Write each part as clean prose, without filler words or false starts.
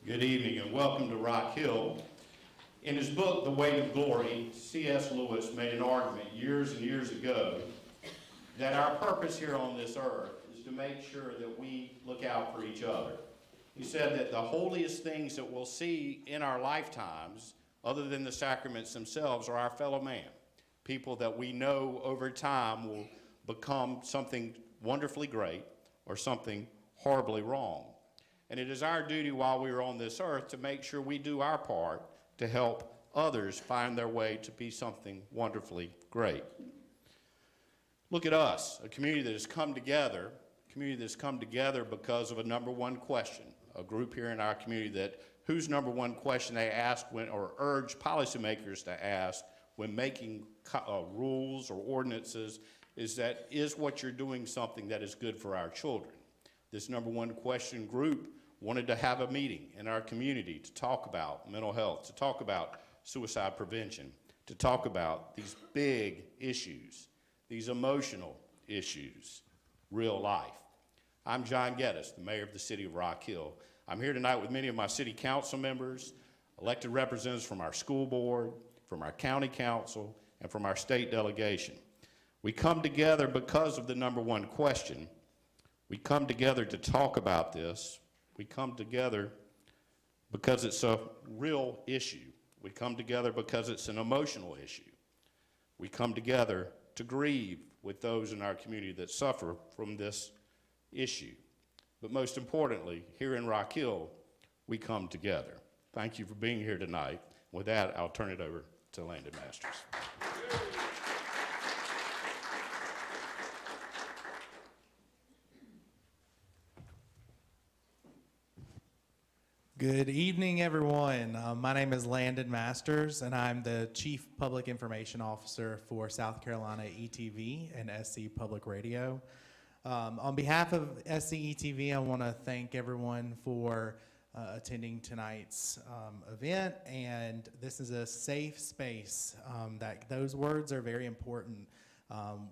Good evening and welcome to Rock Hill. In his book, The Weight of Glory, C.S. Lewis made an argument years and years ago that our purpose here on this earth is to make sure that we look out for each other. He said that the holiest things that we'll see in our lifetimes, other than the sacraments themselves, are our fellow man. People that we know over time will become something wonderfully great or something horribly wrong. And it is our duty while we are on this earth to make sure we do our part to help others find their way to be something wonderfully great. Look at us, a community that has come together, because of a number one question. A group here in our community that whose number one question they ask when, or urge policymakers to ask when making rules or ordinances is what you're doing something that is good for our children? This number one question group wanted to have a meeting in our community to talk about mental health, to talk about suicide prevention, to talk about these big issues, these emotional issues, real life. I'm John Geddes, the mayor of the city of Rock Hill. I'm here tonight with many of my city council members, elected representatives from our school board, from our county council, and from our state delegation. We come together because of the number one question. We come together to talk about this. We come together because it's a real issue. We come together because it's an emotional issue. We come together to grieve with those in our community that suffer from this issue. But most importantly, here in Rock Hill, we come together. Thank you for being here tonight. With that, I'll turn it over to Landon Masters. Good evening, everyone. My name is Landon Masters, and I'm the Chief Public Information Officer for South Carolina ETV and SC Public Radio. On behalf of SCETV, I want to thank everyone for attending tonight's event, and this is a safe space. Those words are very important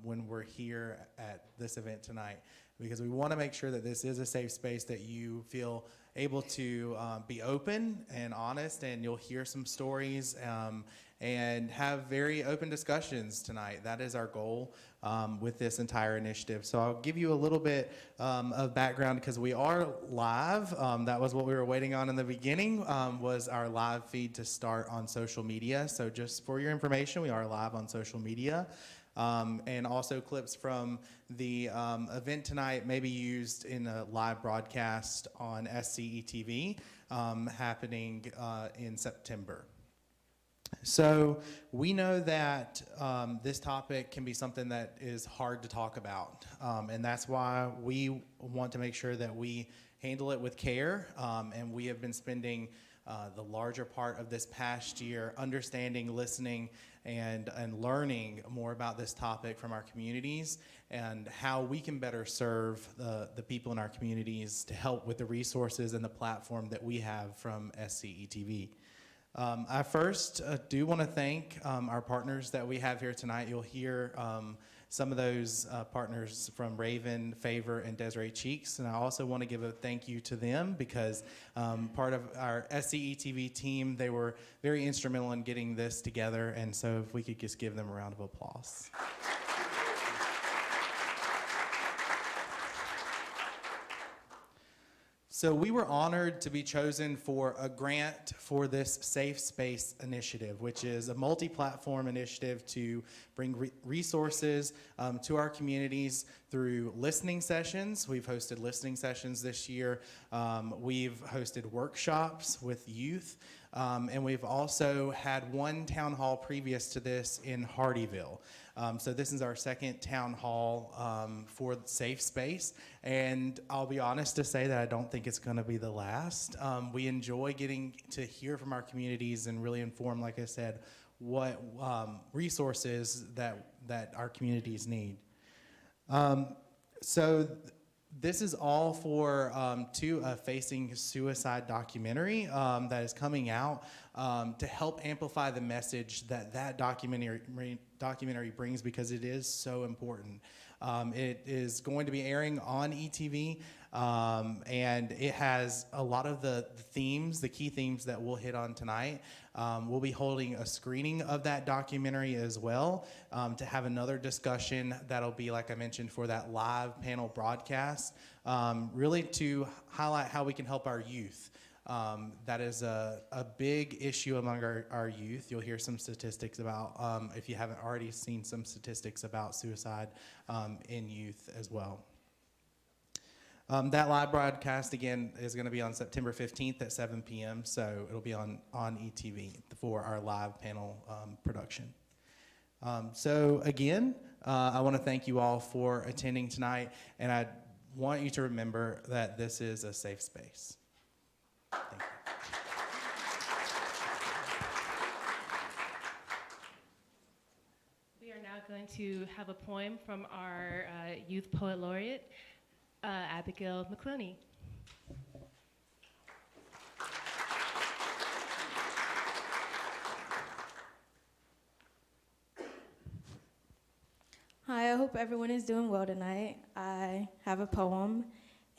when we're here at this event tonight, because we want to make sure that this is a safe space that you feel able to be open and honest, and you'll hear some stories and have very open discussions tonight. That is our goal with this entire initiative. So I'll give you a little bit of background because we are live. That was what we were waiting on in the beginning, was our live feed to start on social media. So just for your information, we are live on social media. And also clips from the event tonight may be used in a live broadcast on SCETV happening in September. So we know that this topic can be something that is hard to talk about, and that's why we want to make sure that we handle it with care, and we have been spending the larger part of this past year understanding, listening, and learning more about this topic from our communities and how we can better serve the people in our communities to help with the resources and the platform that we have from SCETV. I first do want to thank our partners that we have here tonight. You'll hear some of those partners from Raven, Favor, and Desiree Cheeks. And I also want to give a thank you to them because part of our SCETV team, they were very instrumental in getting this together. And so if we could just give them a round of applause. So we were honored to be chosen for a grant for this Safe Space Initiative, which is a multi-platform initiative to bring resources to our communities through listening sessions. We've hosted listening sessions this year. We've hosted workshops with youth. And we've also had one town hall previous to this in Hardeeville. So this is our second town hall for Safe Space. And I'll be honest to say that I don't think it's going to be the last. We enjoy getting to hear from our communities and really inform, like I said, what resources that our communities need. This is all for a Facing Suicide documentary that is coming out to help amplify the message that documentary brings, because it is so important. It is going to be airing on ETV And it has a lot of the themes, the key themes that we'll hit on tonight. We'll be holding a screening of that documentary as well, to have another discussion that'll be, like I mentioned, for that live panel broadcast, really to highlight how we can help our youth. That is a big issue among our youth. You'll hear some statistics about, if you haven't already seen some statistics about suicide in youth as well. That live broadcast, again, is going to be on September 15th at 7 p.m., so it'll be on ETV for our live panel production. So again, I want to thank you all for attending tonight, and I want you to remember that this is a safe space. Thank you. We are now going to have a poem from our youth poet laureate, Abigail McClooney. Hi, I hope everyone is doing well tonight. I have a poem,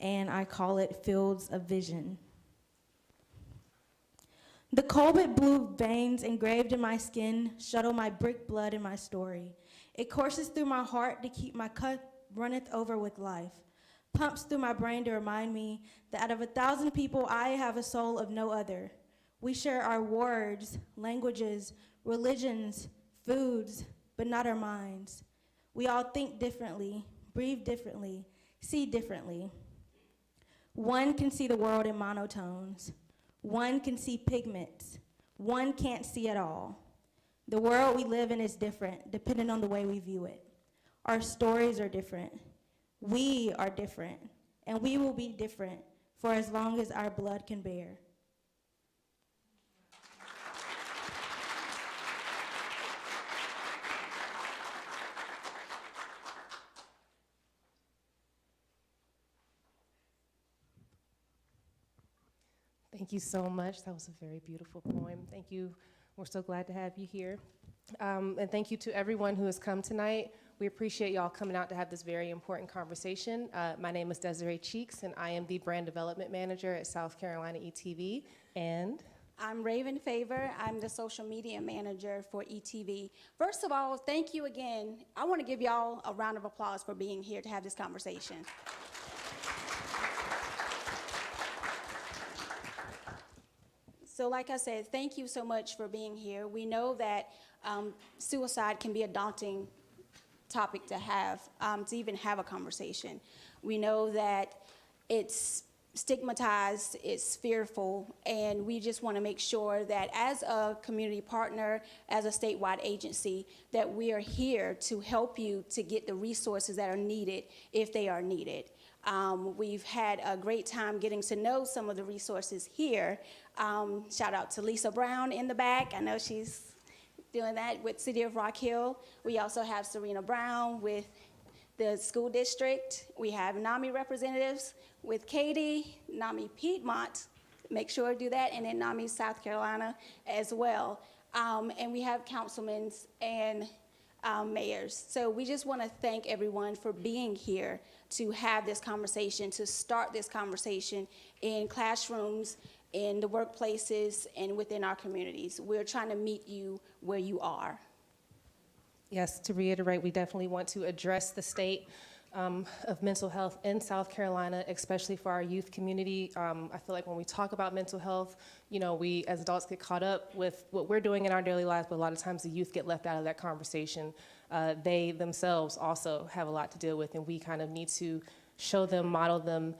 and I call it Fields of Vision. The cobalt blue veins engraved in my skin shuttle my brick blood in my story. It courses through my heart to keep my cup runneth over with life. Pumps through my brain to remind me that out of 1,000 people, I have a soul of no other. We share our words, languages, religions, foods, but not our minds. We all think differently, breathe differently, see differently. One can see the world in monotones. One can see pigments. One can't see at all. The world we live in is different, depending on the way we view it. Our stories are different. We are different, and we will be different for as long as our blood can bear. Thank you so much. That was a very beautiful poem. Thank you. We're so glad to have you here. And thank you to everyone who has come tonight. We appreciate y'all coming out to have this very important conversation. My name is Desiree Cheeks, and I am the Brand Development Manager at South Carolina ETV. And I'm Raven Favor. I'm the Social Media Manager for ETV. First of all, thank you again. I want to give y'all a round of applause for being here to have this conversation. So like I said, thank you so much for being here. We know that suicide can be a daunting topic to have, to even have a conversation. We know that it's stigmatized, it's fearful, and we just want to make sure that as a community partner, as a statewide agency, that we are here to help you to get the resources that are needed if they are needed. We've had a great time getting to know some of the resources here. Shout out to Lisa Brown in the back. I know she's doing that with City of Rock Hill. We also have Serena Brown with the school district. We have NAMI representatives with Katie, NAMI Piedmont, make sure to do that, and then NAMI South Carolina as well. And we have councilmen and mayors. So we just want to thank everyone for being here to have this conversation, to start this conversation in classrooms, in the workplaces, and within our communities. We're trying to meet you where you are. yes, to reiterate, we definitely want to address the state of mental health in South Carolina, especially for our youth community. I feel like when we talk about mental health, you know, we as adults get caught up with what we're doing in our daily lives, but a lot of times the youth get left out of that conversation. They themselves also have a lot to deal with, and we kind of need to show them, model them,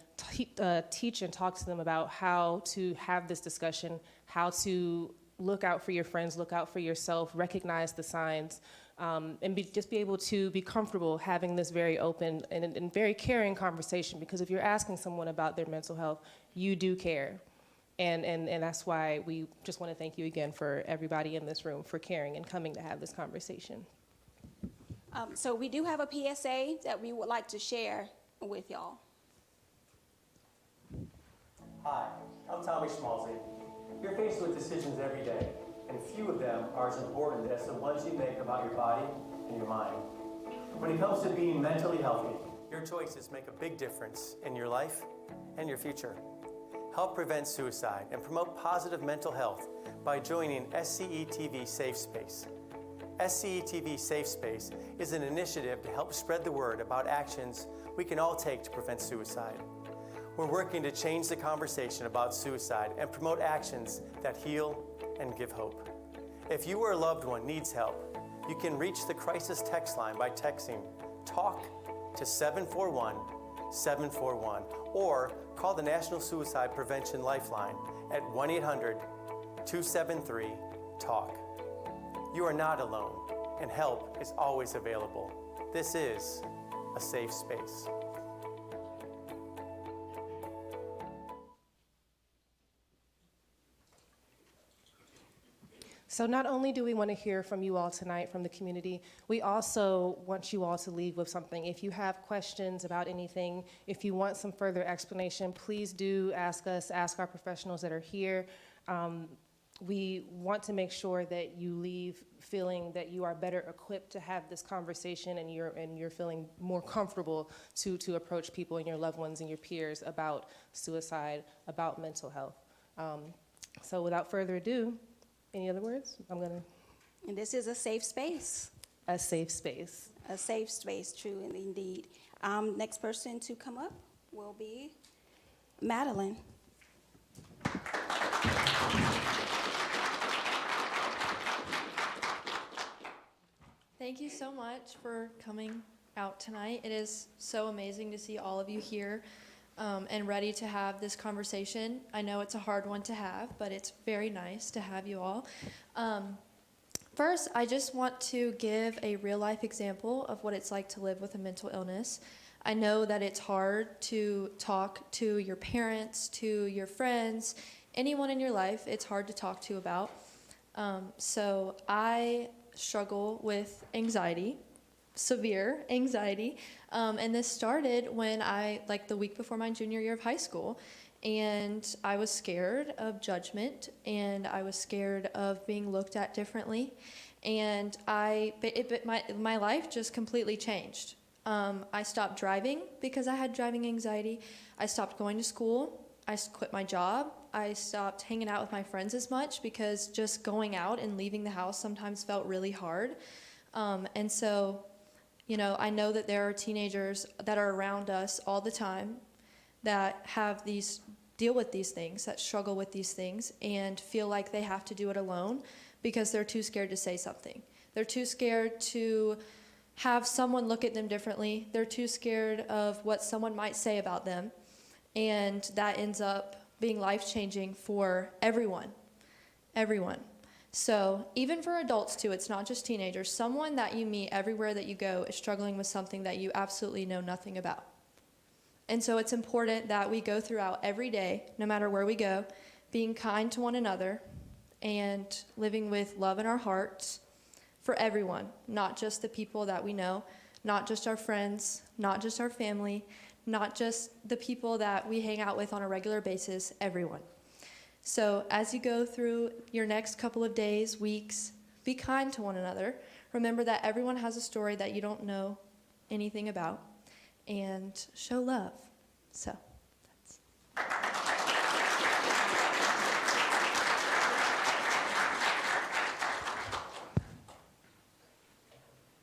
teach and talk to them about how to have this discussion, how to look out for your friends, look out for yourself, recognize the signs, and just be able to be comfortable having this very open and very caring conversation, because if you're asking someone about their mental health, you do care. And that's why we just want to thank you again for everybody in this room for caring and coming to have this conversation. So we do have a PSA that we would like to share with y'all. Hi, I'm Tommy Schmalzi. You're faced with decisions every day, and few of them are as important as the ones you make about your body and your mind. When it comes to being mentally healthy, your choices make a big difference in your life and your future. Help prevent suicide and promote positive mental health by joining SCETV Safe Space. SCETV Safe Space is an initiative to help spread the word about actions we can all take to prevent suicide. We're working to change the conversation about suicide and promote actions that heal and give hope. If you or a loved one needs help, you can reach the crisis text line by texting TALK to 741-741 or call the National Suicide Prevention Lifeline at 1-800-273-TALK. You are not alone, and help is always available. This is a safe space. So not only do we want to hear from you all tonight, from the community, we also want you all to leave with something. If you have questions about anything, if you want some further explanation, please do ask us, ask our professionals that are here. We want to make sure that you leave feeling that you are better equipped to have this conversation, and you're feeling more comfortable to approach people and your loved ones and your peers about suicide, about mental health. So without further ado, any other words? And this is a safe space. A safe space. A safe space, true and indeed. Next person to come up will be Madeline. Thank you so much for coming out tonight. It is so amazing to see all of you here and ready to have this conversation. I know it's a hard one to have, but it's very nice to have you all. First, I just want to give a real-life example of what it's like to live with a mental illness. I know that it's hard to talk to your parents, to your friends, anyone in your life, it's hard to talk to about. So I struggle with anxiety, severe anxiety, and this started when the week before my junior year of high school, and I was scared of judgment, and I was scared of being looked at differently, and my life just completely changed. I stopped driving because I had driving anxiety. I stopped going to school. I quit my job. I stopped hanging out with my friends as much because just going out and leaving the house sometimes felt really hard. And so, I know that there are teenagers that are around us all the time that deal with these things, that struggle with these things, and feel like they have to do it alone because they're too scared to say something. They're too scared to have someone look at them differently. They're too scared of what someone might say about them. And that ends up being life-changing for everyone. So even for adults too, it's not just teenagers. Someone that you meet everywhere that you go is struggling with something that you absolutely know nothing about. And so it's important that we go throughout every day, no matter where we go, being kind to one another and living with love in our hearts for everyone, not just the people that we know, not just our friends, not just our family, not just the people that we hang out with on a regular basis, everyone. So as you go through your next couple of days, weeks, be kind to one another. Remember that everyone has a story that you don't know anything about, and show love. So that's...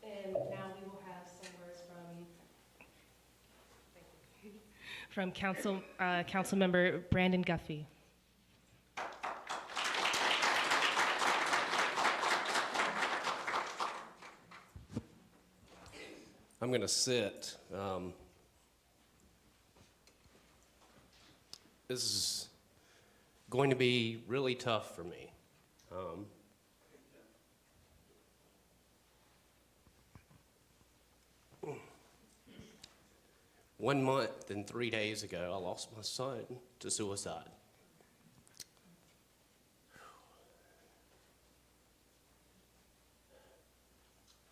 And now we will have some words from Councilmember Brandon Guffey. I'm going to sit. This is going to be really tough for me. 1 month and 3 days ago, I lost my son to suicide.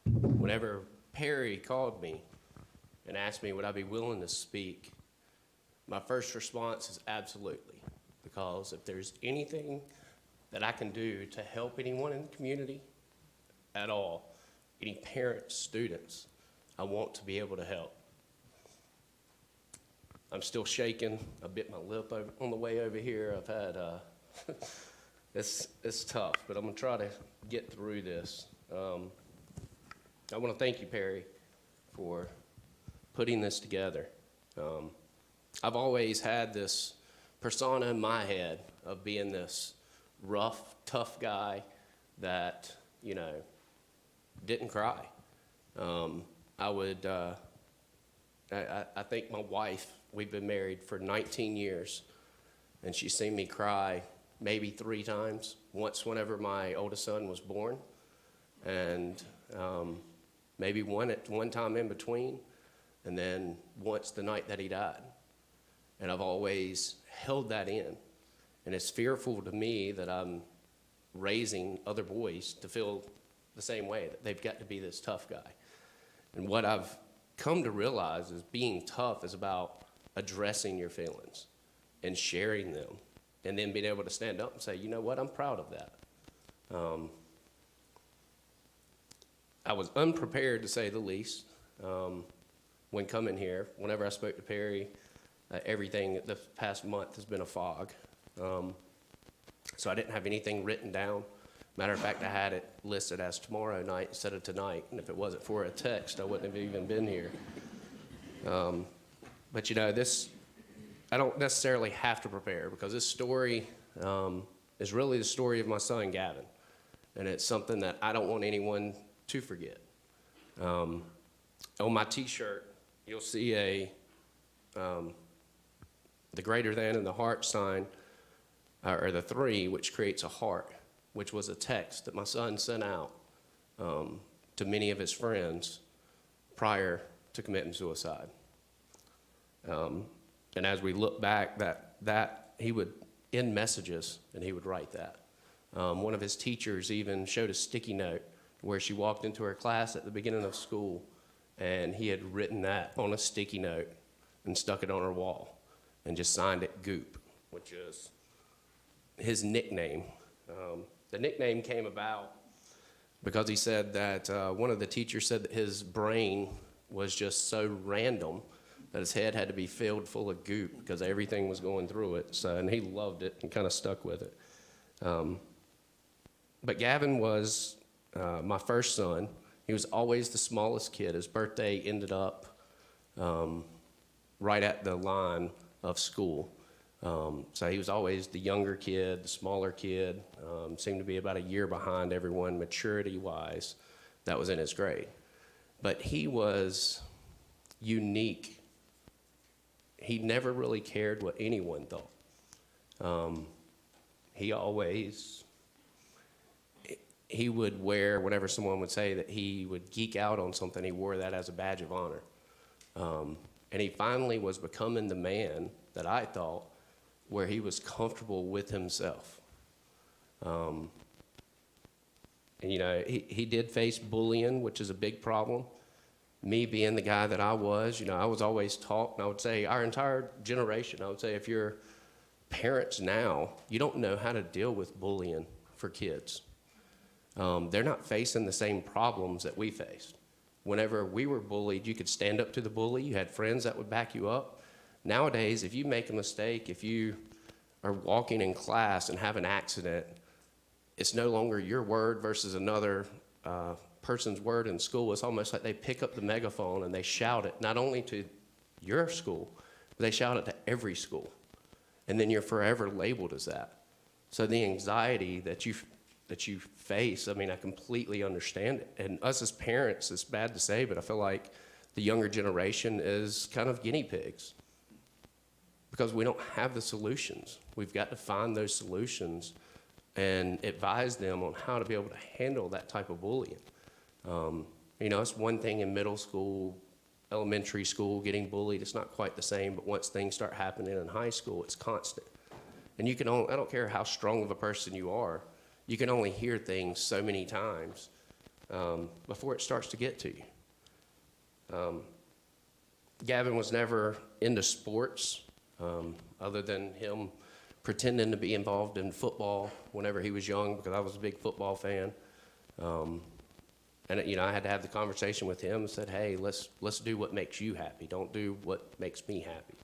Whenever Perry called me and asked me would I be willing to speak, my first response is absolutely, because if there's anything that I can do to help anyone in the community at all, any parents, students, I want to be able to help. I'm still shaking. I bit my lip on the way over here. I've had, it's tough, but I'm gonna try to get through this. I wanna thank you, Perry, for putting this together. I've always had this persona in my head of being this rough, tough guy that, you know, didn't cry. I think my wife, we've been married for 19 years, and she's seen me cry maybe 3 times. Once whenever my oldest son was born, and maybe one time in between, and then once the night that he died. And I've always held that in. And it's fearful to me that I'm raising other boys to feel the same way, that they've got to be this tough guy. And what I've come to realize is being tough is about addressing your feelings and sharing them, and then being able to stand up and say, you know what, I'm proud of that. I was unprepared, to say the least, when coming here. Whenever I spoke to Perry, everything the past month has been a fog. So I didn't have anything written down. Matter of fact, I had it listed as tomorrow night instead of tonight, and if it wasn't for a text, I wouldn't have even been here. But you know, I don't necessarily have to prepare, because this story is really the story of my son, Gavin, and it's something that I don't want anyone to forget. On my T-shirt, you'll see the greater than and the heart sign, or the 3, which creates a heart, which was a text that my son sent out to many of his friends prior to committing suicide. And as we look back, that he would end messages and he would write that. One of his teachers even showed a sticky note where she walked into her class at the beginning of school, and he had written that on a sticky note and stuck it on her wall and just signed it Goop, which is his nickname. The nickname came about because he said that one of the teachers said that his brain was just so random that his head had to be filled full of goop because everything was going through it. So, and he loved it and kind of stuck with it. But Gavin was my first son. He was always the smallest kid. His birthday ended up right at the line of school. So he was always the younger kid, the smaller kid, seemed to be about a year behind everyone maturity-wise that was in his grade. But he was unique. He never really cared what anyone thought. He would wear, whenever someone would say that he would geek out on something, he wore that as a badge of honor. And he finally was becoming the man that I thought, where he was comfortable with himself. And you know, he did face bullying, which is a big problem. Me being the guy that I was, you know, I was always taught, and I would say our entire generation, I would say if you're parents now, you don't know how to deal with bullying for kids. They're not facing the same problems that we faced. Whenever we were bullied, you could stand up to the bully. You had friends that would back you up. Nowadays, if you make a mistake, if you are walking in class and have an accident, it's no longer your word versus another person's word in school. It's almost like they pick up the megaphone and they shout it, not only to your school, but they shout it to every school. And then you're forever labeled as that. So the anxiety that you face, I mean, I completely understand it. And us as parents, it's bad to say, but I feel like the younger generation is kind of guinea pigs because we don't have the solutions. We've got to find those solutions and advise them on how to be able to handle that type of bullying. You know, it's one thing in middle school, elementary school, getting bullied. It's not quite the same, but once things start happening in high school, it's constant. And you can only, I don't care how strong of a person you are, you can only hear things so many times before it starts to get to you. Gavin was never into sports other than him pretending to be involved in football whenever he was young, because I was a big football fan. And you know, I had to have the conversation with him and said, hey, let's do what makes you happy. Don't do what makes me happy.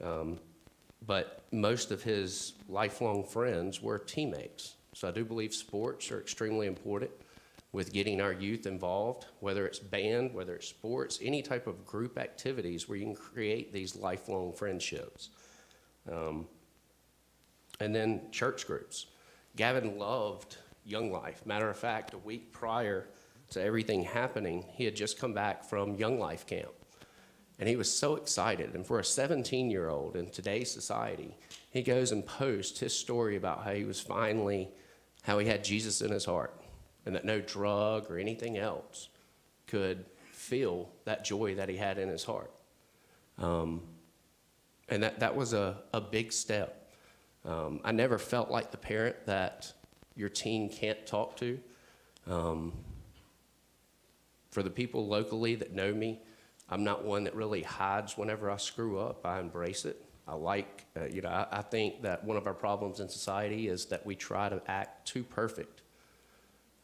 But most of his lifelong friends were teammates. So I do believe sports are extremely important with getting our youth involved, whether it's band, whether it's sports, any type of group activities where you can create these lifelong friendships. And then church groups. Gavin loved Young Life. Matter of fact, a week prior to everything happening, he had just come back from Young Life camp. And he was so excited. And for a 17-year-old in today's society, he goes and posts his story about how he had Jesus in his heart, and that no drug or anything else could fill that joy that he had in his heart. And that was a big step. I never felt like the parent that your teen can't talk to. For the people locally that know me, I'm not one that really hides whenever I screw up. I embrace it. I think that one of our problems in society is that we try to act too perfect.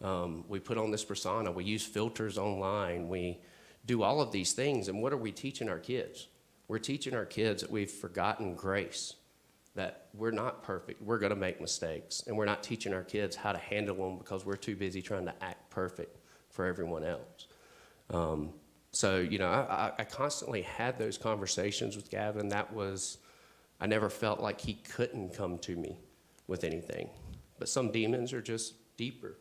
We put on this persona. We use filters online. We do all of these things. And what are we teaching our kids? We're teaching our kids that we've forgotten grace, that we're not perfect. We're going to make mistakes. And we're not teaching our kids how to handle them because we're too busy trying to act perfect for everyone else. I constantly had those conversations with Gavin. I never felt like he couldn't come to me with anything. But some demons are just deeper.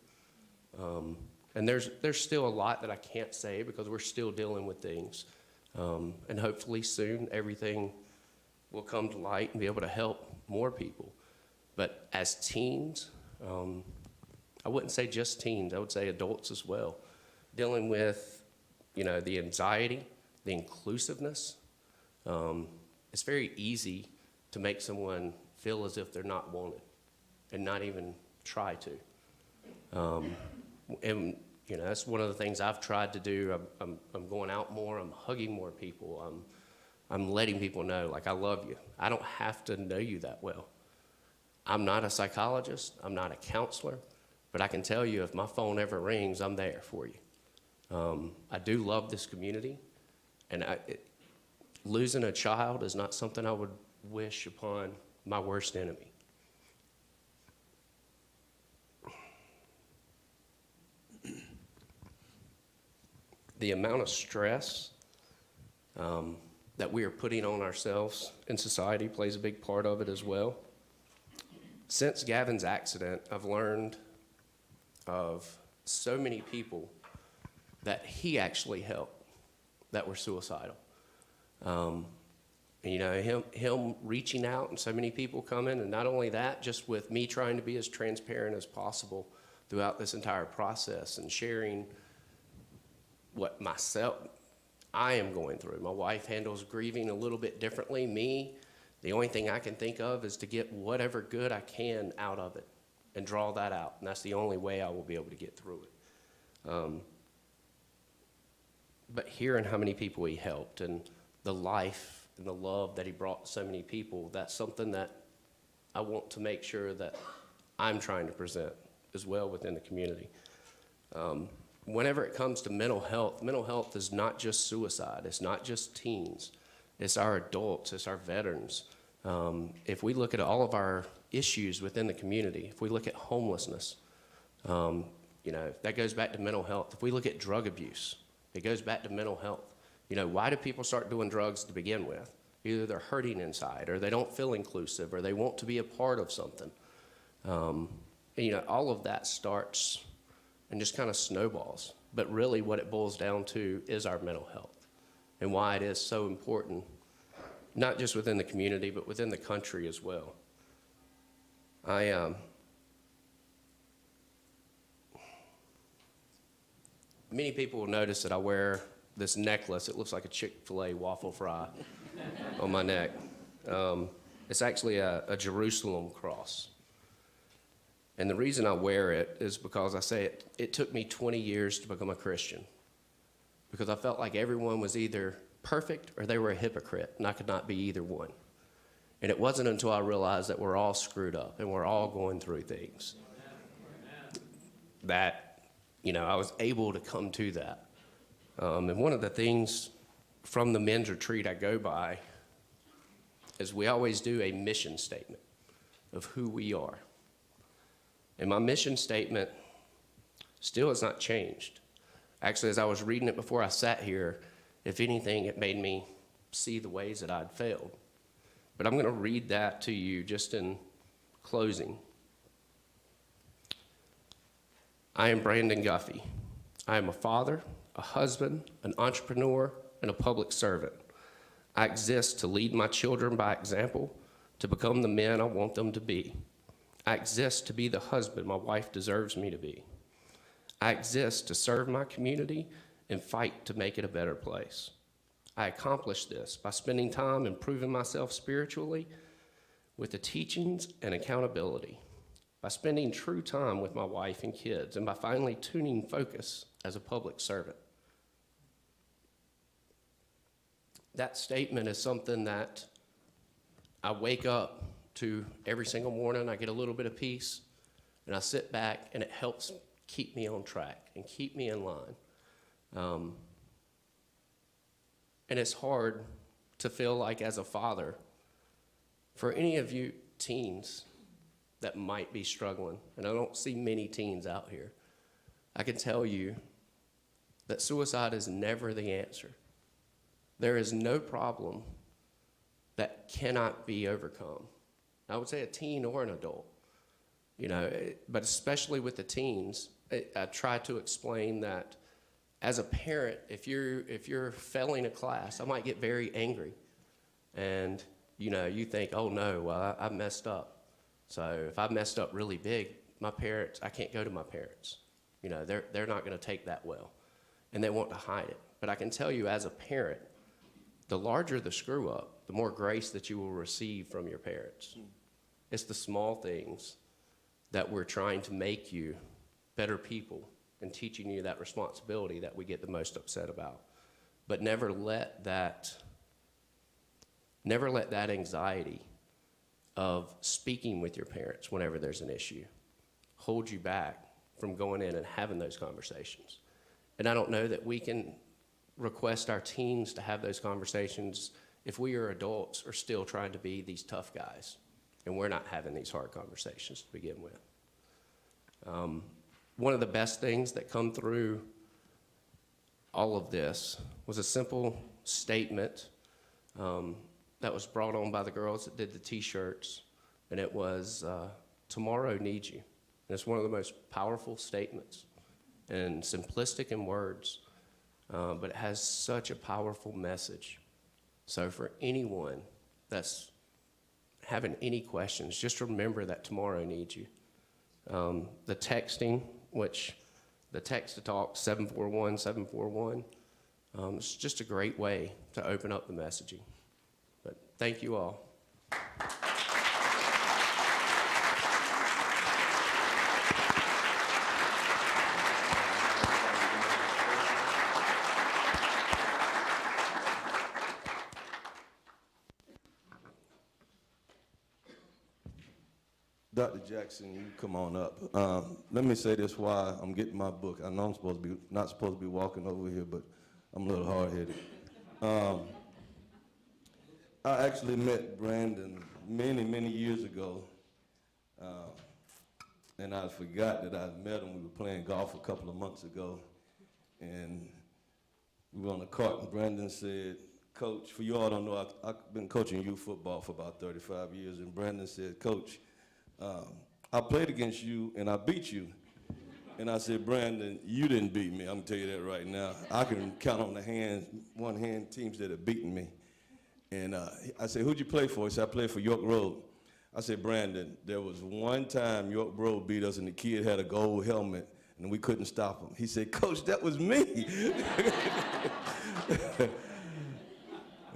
And there's still a lot that I can't say because we're still dealing with things. And hopefully soon everything will come to light and be able to help more people. But as teens, I wouldn't say just teens, I would say adults as well, dealing with the anxiety, the inclusiveness. It's very easy to make someone feel as if they're not wanted and not even try to. That's one of the things I've tried to do. I'm going out more, I'm hugging more people, I'm letting people know, like, I love you. I don't have to know you that well. I'm not a psychologist, I'm not a counselor, but I can tell you if my phone ever rings, I'm there for you. I do love this community, and losing a child is not something I would wish upon my worst enemy. The amount of stress that we are putting on ourselves in society plays a big part of it as well. Since Gavin's accident, I've learned of so many people that he actually helped that were suicidal. Him reaching out and so many people coming, and not only that, just with me trying to be as transparent as possible throughout this entire process and sharing what I am going through. My wife handles grieving a little bit differently. Me, the only thing I can think of is to get whatever good I can out of it and draw that out. And that's the only way I will be able to get through it. But hearing how many people he helped and the life and the love that he brought to so many people, that's something that I want to make sure that I'm trying to present as well within the community. Whenever it comes to mental health is not just suicide. It's not just teens. It's our adults. It's our veterans. If we look at all of our issues within the community, if we look at homelessness, that goes back to mental health. If we look at drug abuse, it goes back to mental health. Why do people start doing drugs to begin with? Either they're hurting inside, or they don't feel inclusive, or they want to be a part of something. All of that starts and just kind of snowballs. But really what it boils down to is our mental health and why it is so important, not just within the community, but within the country as well. Many people will notice that I wear this necklace. It looks like a Chick-fil-A waffle fry on my neck. It's actually a Jerusalem cross. And the reason I wear it is because it took me 20 years to become a Christian, because I felt like everyone was either perfect or they were a hypocrite, and I could not be either one. And it wasn't until I realized that we're all screwed up and we're all going through things that, I was able to come to that. And one of the things from the men's retreat I go by as we always do, a mission statement of who we are. And my mission statement still has not changed. Actually, as I was reading it before I sat here, if anything, it made me see the ways that I'd failed. But I'm going to read that to you just in closing. I am Brandon Guffey. I am a father, a husband, an entrepreneur, and a public servant. I exist to lead my children by example, to become the men I want them to be. I exist to be the husband my wife deserves me to be. I exist to serve my community and fight to make it a better place. I accomplish this by spending time improving myself spiritually with the teachings and accountability, by spending true time with my wife and kids, and by finally tuning focus as a public servant. That statement is something that I wake up to every single morning. I get a little bit of peace, and I sit back, and it helps keep me on track and keep me in line. And it's hard to feel like, as a father, for any of you teens that might be struggling, and I don't see many teens out here, I can tell you that suicide is never the answer. There is no problem that cannot be overcome. I would say a teen or an adult, but especially with the teens, I try to explain that as a parent, if you're failing a class, I might get very angry, and you think, oh no, well, I messed up. So if I messed up really big, my parents, I can't go to my parents. They're not going to take that well, and they want to hide it. But I can tell you, as a parent, the larger the screw up, the more grace that you will receive from your parents. It's the small things that we're trying to make you better people and teaching you that responsibility that we get the most upset about. But never let that anxiety of speaking with your parents whenever there's an issue hold you back from going in and having those conversations. And I don't know that we can request our teens to have those conversations if we are adults are still trying to be these tough guys and we're not having these hard conversations to begin with. One of the best things that come through all of this was a simple statement that was brought on by the girls that did the t-shirts, and it was, tomorrow needs you. And it's one of the most powerful statements and simplistic in words, but it has such a powerful message. So for anyone that's having any questions, just remember that tomorrow needs you. The texting, which the text-to-talk 741-741, it's just a great way to open up the messaging. But thank you all. Dr. Jackson, you come on up. Let me say this while I'm getting my book. I know I'm not supposed to be walking over here, but I'm a little hard-headed. I actually met Brandon many, many years ago, and I forgot that I met him. We were playing golf a couple of months ago, and we were on the cart, and Brandon said, Coach, for you all don't know, I've been coaching youth football for about 35 years, and Brandon said, Coach, I played against you and I beat you. And I said, Brandon, you didn't beat me. I'm gonna tell you that right now. I can count on one hand teams that have beaten me. And I said, who'd you play for? He said, I played for York Road. I said, Brandon, there was one time York Road beat us and the kid had a gold helmet and we couldn't stop him. He said, Coach, that was me.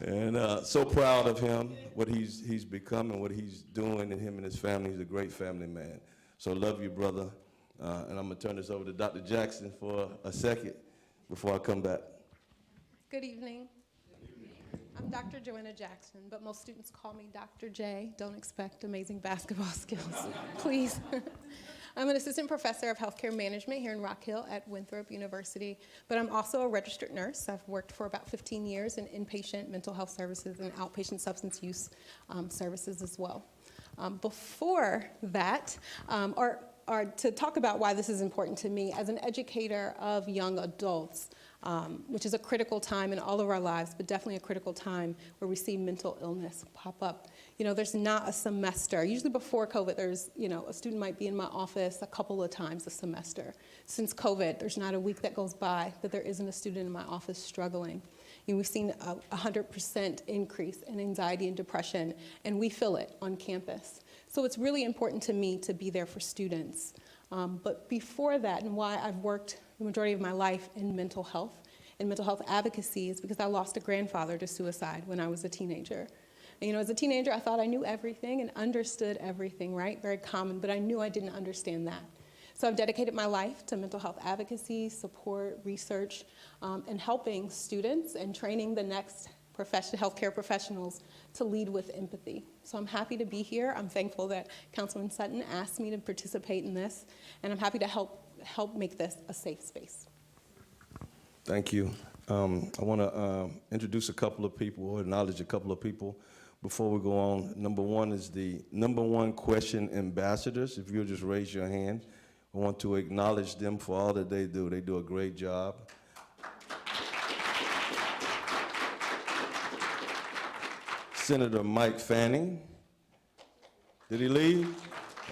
And so proud of him, what he's become and what he's doing, and him and his family. He's a great family man. So love you, brother. And I'm going to turn this over to Dr. Jackson for a second before I come back. Good evening. I'm Dr. Joanna Jackson, but most students call me Dr. J. Don't expect amazing basketball skills, please. I'm an assistant professor of healthcare management here in Rock Hill at Winthrop University, but I'm also a registered nurse. I've worked for about 15 years in inpatient mental health services and outpatient substance use services as well. Before that, or to talk about why this is important to me, as an educator of young adults, which is a critical time in all of our lives, but definitely a critical time where we see mental illness pop up. You know, there's not a semester. Usually before COVID, there's, you know, a student might be in my office a couple of times a semester. Since COVID, there's not a week that goes by that there isn't a student in my office struggling. You know, we've seen a 100% increase in anxiety and depression, and we feel it on campus. So it's really important to me to be there for students. But before that, and why I've worked the majority of my life in mental health advocacy, is because I lost a grandfather to suicide when I was a teenager. And, you know, as a teenager, I thought I knew everything and understood everything, right? Very common, but I knew I didn't understand that. So I've dedicated my life to mental health advocacy, support, research, and helping students and training the next healthcare professionals to lead with empathy. So I'm happy to be here. I'm thankful that Councilman Sutton asked me to participate in this, and I'm happy to help make this a safe space. Thank you. I want to introduce a couple of people or acknowledge a couple of people before we go on. Number one is the number one question ambassadors. If you'll just raise your hand, I want to acknowledge them for all that they do. They do a great job. Senator Mike Fanning. Did he leave?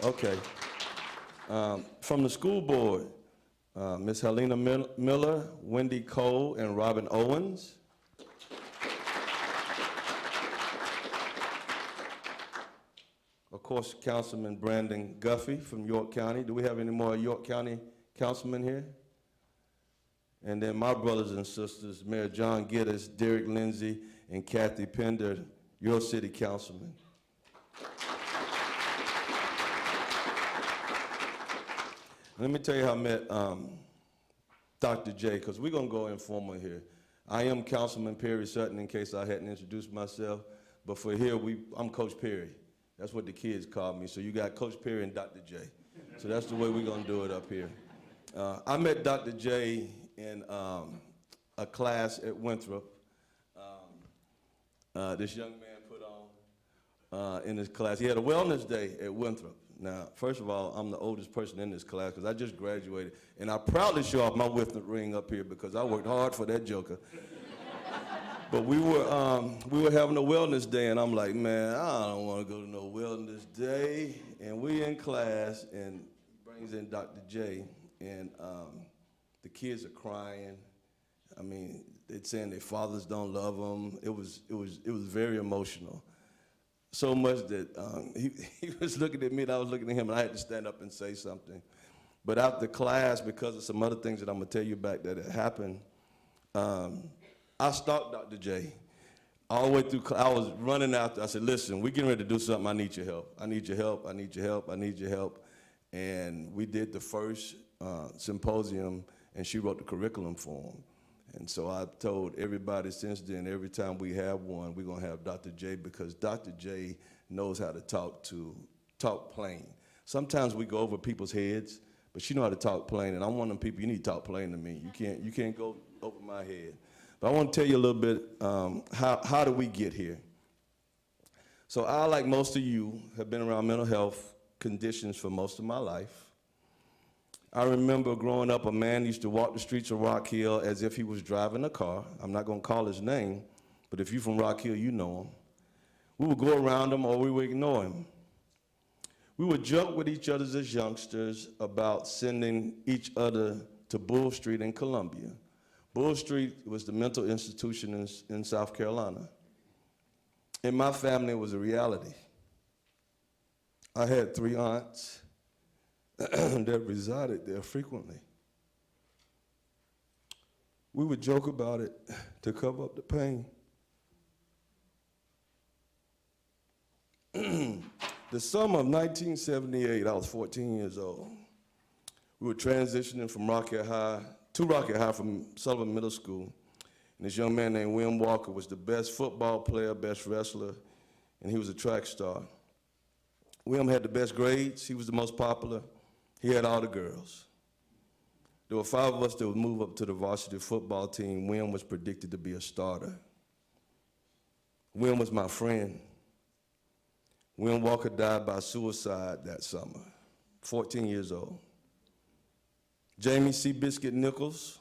Okay. From the school board, Ms. Helena Miller, Wendy Cole, and Robin Owens. Of course, Councilman Brandon Guffey from York County. Do we have any more York County councilmen here? And then my brothers and sisters, Mayor John Geddes, Derek Lindsay, and Kathy Pender, your city councilman. Let me tell you how I met Dr. J, because we're going to go informal here. I am Councilman Perry Sutton, in case I hadn't introduced myself, but for here, I'm Coach Perry. That's what the kids call me. So you got Coach Perry and Dr. J. So that's the way we're going to do it up here. I met Dr. J in a class at Winthrop. This young man put on in his class. He had a wellness day at Winthrop. Now, first of all, I'm the oldest person in this class because I just graduated. And I proudly show off my Winthrop ring up here because I worked hard for that joker. But we were having a wellness day, and I'm like, man, I don't want to go to no wellness day. And we in class, and brings in Dr. J, and the kids are crying. I mean, they're saying their fathers don't love them. It was very emotional. So much that he was looking at me, and I was looking at him, and I had to stand up and say something. But after class, because of some other things that I'm gonna tell you back that had happened, I stalked Dr. J. All the way through, I was running after, I said, listen, we're getting ready to do something, I need your help. I need your help, I need your help, I need your help. And we did the first symposium, and she wrote the curriculum for him. And so I told everybody since then, every time we have one, we're gonna have Dr. J, because Dr. J knows how to talk plain. Sometimes we go over people's heads, but she know how to talk plain, and I'm one of them people, you need to talk plain to me. You can't go over my head. But I want to tell you a little bit, how did we get here? So I, like most of you, have been around mental health conditions for most of my life. I remember growing up, a man used to walk the streets of Rock Hill as if he was driving a car. I'm not going to call his name, but if you're from Rock Hill, you know him. We would go around him or we would ignore him. We would joke with each other as youngsters about sending each other to Bull Street in Columbia. Bull Street was the mental institution in South Carolina. In my family, it was a reality. I had 3 aunts that resided there frequently. We would joke about it to cover up the pain. The summer of 1978, I was 14 years old. We were transitioning from Rocket High to Rocket High from Sullivan Middle School. And this young man named William Walker was the best football player, best wrestler, and he was a track star. William had the best grades. He was the most popular. He had all the girls. There were 5 of us that would move up to the varsity football team. Win was predicted to be a starter. Win was my friend. Win Walker died by suicide that summer, 14 years old. Jamie C. Biscuit Nichols,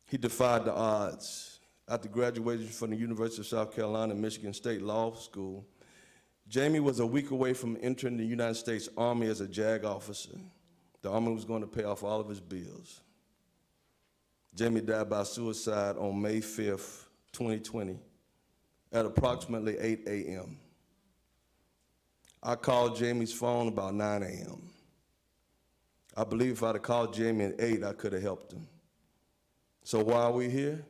he defied the odds. After graduating from the University of South Carolina, Michigan State Law School, Jamie was a week away from entering the United States Army as a JAG officer. The Army was going to pay off all of his bills. Jamie died by suicide on May 5th, 2020, at approximately 8 a.m. I called Jamie's phone about 9 a.m. I believe if I'd have called Jamie at 8, I could have helped him. So while we're here,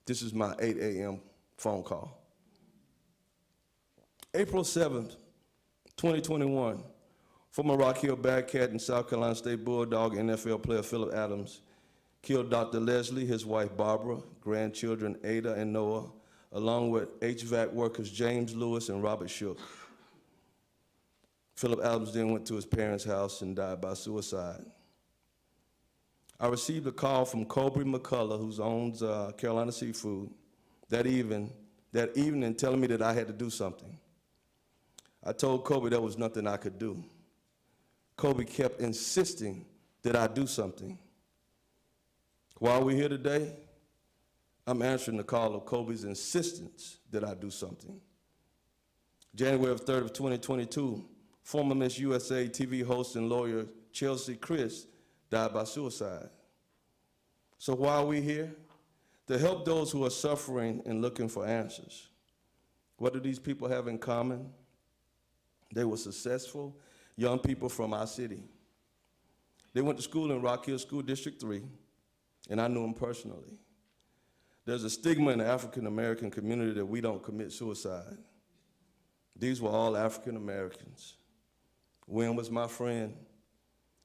this is my 8 a.m. phone call. April 7th, 2021, former Rock Hill Bearcat and South Carolina State Bulldog NFL player Philip Adams killed Dr. Leslie, his wife Barbara, grandchildren Ada and Noah, along with HVAC workers James Lewis and Robert Shook. Philip Adams then went to his parents' house and died by suicide. I received a call from Colby McCullough, who owns Carolina Seafood, that evening telling me that I had to do something. I told Colby there was nothing I could do. Colby kept insisting that I do something. While we're here today, I'm answering the call of Colby's insistence that I do something. January 3rd of 2022, former Miss USA TV host and lawyer Chelsea Chris died by suicide. So while we're here, to help those who are suffering and looking for answers, what do these people have in common? They were successful young people from our city. They went to school in Rock Hill School District 3, and I knew them personally. There's a stigma in the African American community that we don't commit suicide. These were all African Americans. Wynn was my friend.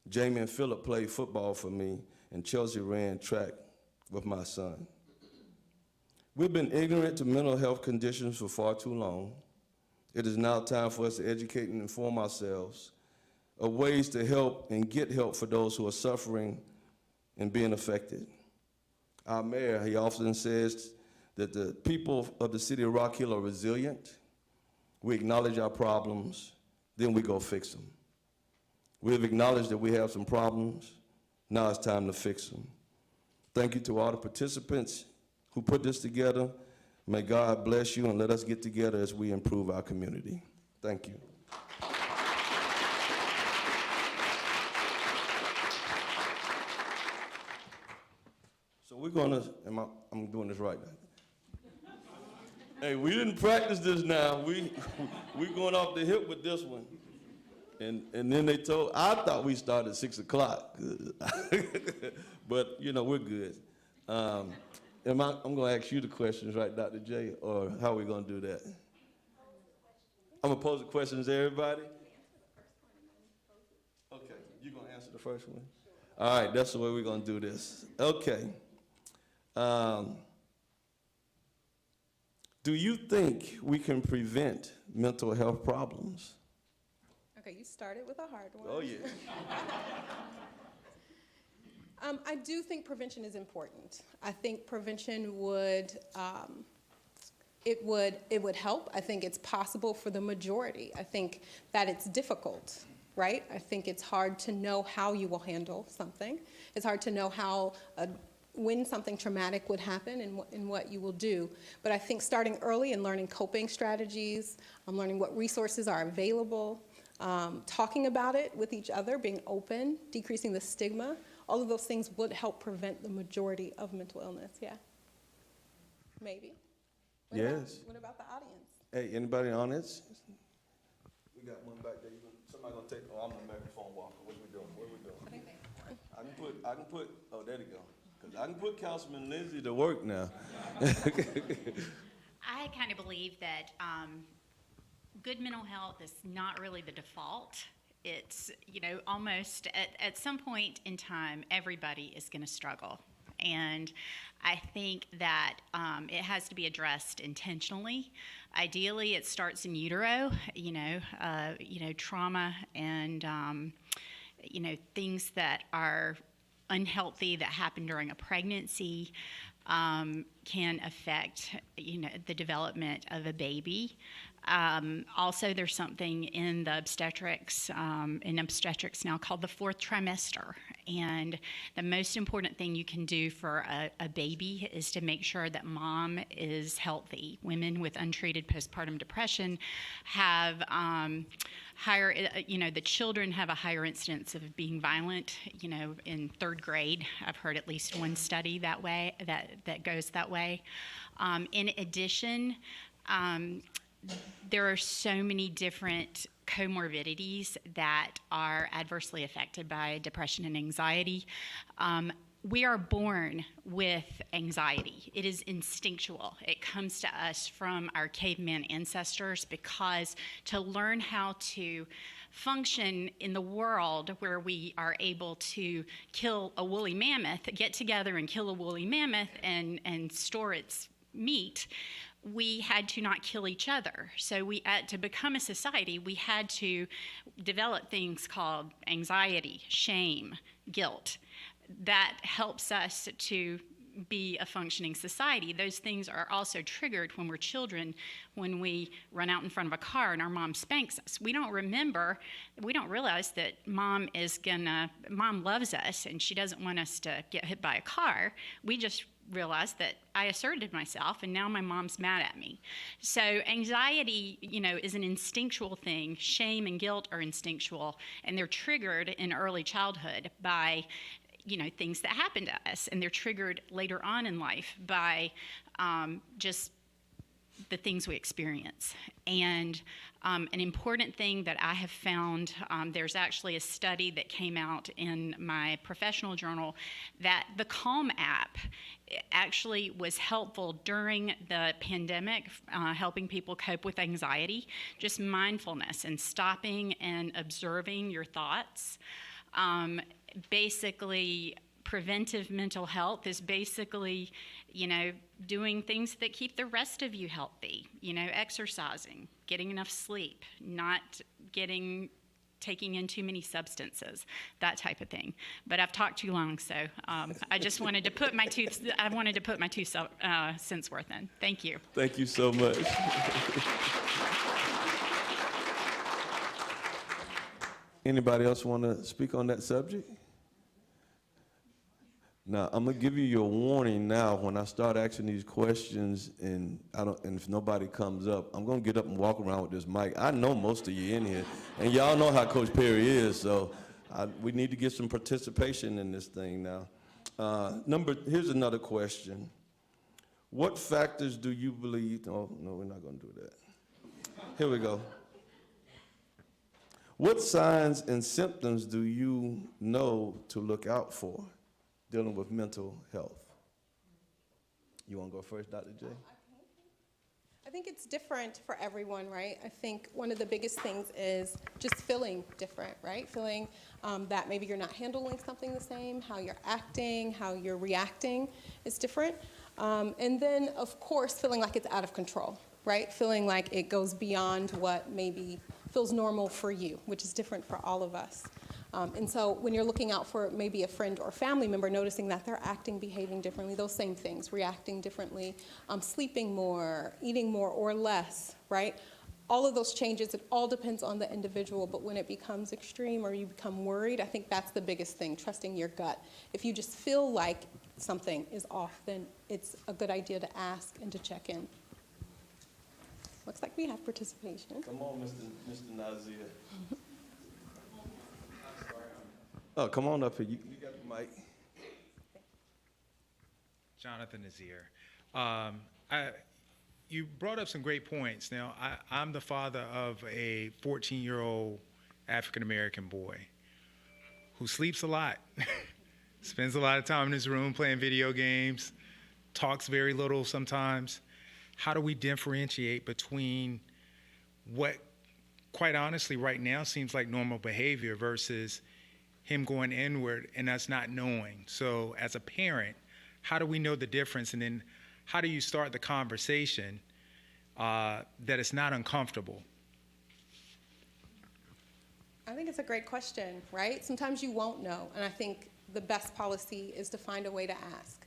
Jamie and Philip played football for me, and Chelsea ran track with my son. We've been ignorant to mental health conditions for far too long. It is now time for us to educate and inform ourselves of ways to help and get help for those who are suffering and being affected. Our mayor, he often says that the people of the city of Rock Hill are resilient. We acknowledge our problems, then we go fix them. We have acknowledged that we have some problems. Now it's time to fix them. Thank you to all the participants who put this together. May God bless you and let us get together as we improve our community. Thank you. So we're gonna, I'm doing this right now. Hey, we didn't practice this now. We're going off the hip with this one. And then they told, I thought we started at 6 o'clock. But, you know, we're good. I'm going to ask you the questions, right, Dr. J, or how are we going to do that? I'm going to pose the questions to everybody? Okay, you're going to answer the first one? All right, that's the way we're going to do this. Okay. Do you think we can prevent mental health problems? Okay, you started with a hard one. Oh, yeah. I do think prevention is important. I think prevention would help. I think it's possible for the majority. I think that it's difficult, right? I think it's hard to know how you will handle something. It's hard to know how when something traumatic would happen and what you will do. But I think starting early and learning coping strategies, learning what resources are available, talking about it with each other, being open, decreasing the stigma, all of those things would help prevent the majority of mental illness, yeah. Maybe. Yes. What about the audience? Hey, anybody in the audience? We got one back there. Somebody gonna take, I'm the microphone walker. What we doing? I can put, oh, there you go. Because I can put Councilman Lindsay to work now. I kind of believe that good mental health is not really the default. It's, you know, almost at some point in time, everybody is going to struggle. And I think that it has to be addressed intentionally. Ideally, it starts in utero, trauma and things that are unhealthy that happen during a pregnancy can affect, the development of a baby. Also, there's something in the obstetrics now called the fourth trimester. And the most important thing you can do for a baby is to make sure that mom is healthy. Women with untreated postpartum depression have higher, the children have a higher incidence of being violent, in third grade. I've heard at least one study that way, that goes that way. In addition, there are so many different comorbidities that are adversely affected by depression and anxiety. We are born with anxiety. It is instinctual. It comes to us from our caveman ancestors, because to learn how to function in the world where we are able to kill a woolly mammoth, get together and kill a woolly mammoth and store its meat, we had to not kill each other. So to become a society, we had to develop things called anxiety, shame, guilt. That helps us to be a functioning society. Those things are also triggered when we're children, when we run out in front of a car and our mom spanks us. We don't realize that mom loves us and she doesn't want us to get hit by a car. We just realized that I asserted myself and now my mom's mad at me. So anxiety, is an instinctual thing. Shame and guilt are instinctual, and they're triggered in early childhood by things that happen to us, and they're triggered later on in life by just the things we experience. And an important thing that I have found, there's actually a study that came out in my professional journal that the Calm app actually was helpful during the pandemic, helping people cope with anxiety, just mindfulness and stopping and observing your thoughts. Basically, preventive mental health is basically, doing things that keep the rest of you healthy, exercising, getting enough sleep, not taking in too many substances, that type of thing. But I've talked too long, so I just wanted to put my 2 cents worth in. Thank you. Thank you so much. Anybody else want to speak on that subject? Now, I'm gonna give you your warning now. When I start asking these questions, and if nobody comes up, I'm gonna get up and walk around with this mic. I know most of you in here, and y'all know how Coach Perry is, so we need to get some participation in this thing now. Here's another question. What factors do you believe? Oh no, we're not gonna do that. Here we go. What signs and symptoms do you know to look out for dealing with mental health? You want to go first, Dr. J? I think it's different for everyone, right? I think one of the biggest things is just feeling different, right? Feeling that maybe you're not handling something the same, how you're acting, how you're reacting is different. And then, of course, feeling like it's out of control, right? Feeling like it goes beyond what maybe feels normal for you, which is different for all of us. And so when you're looking out for maybe a friend or family member, noticing that they're acting, behaving differently, those same things, reacting differently, sleeping more, eating more or less, right? All of those changes, it all depends on the individual, but when it becomes extreme or you become worried, I think that's the biggest thing, trusting your gut. If you just feel like something is off, then it's a good idea to ask and to check in. Looks like we have participation. Come on, Mr. Nazir. Oh, come on up here. You got the mic. Jonathan Nazir. You brought up some great points. Now, I'm the father of a 14-year-old African-American boy who sleeps a lot, spends a lot of time in his room playing video games, talks very little sometimes. How do we differentiate between what, quite honestly, right now seems like normal behavior versus him going inward and us not knowing? So as a parent, how do we know the difference? And then how do you start the conversation that it's not uncomfortable? I think it's a great question, right? Sometimes you won't know, and I think the best policy is to find a way to ask,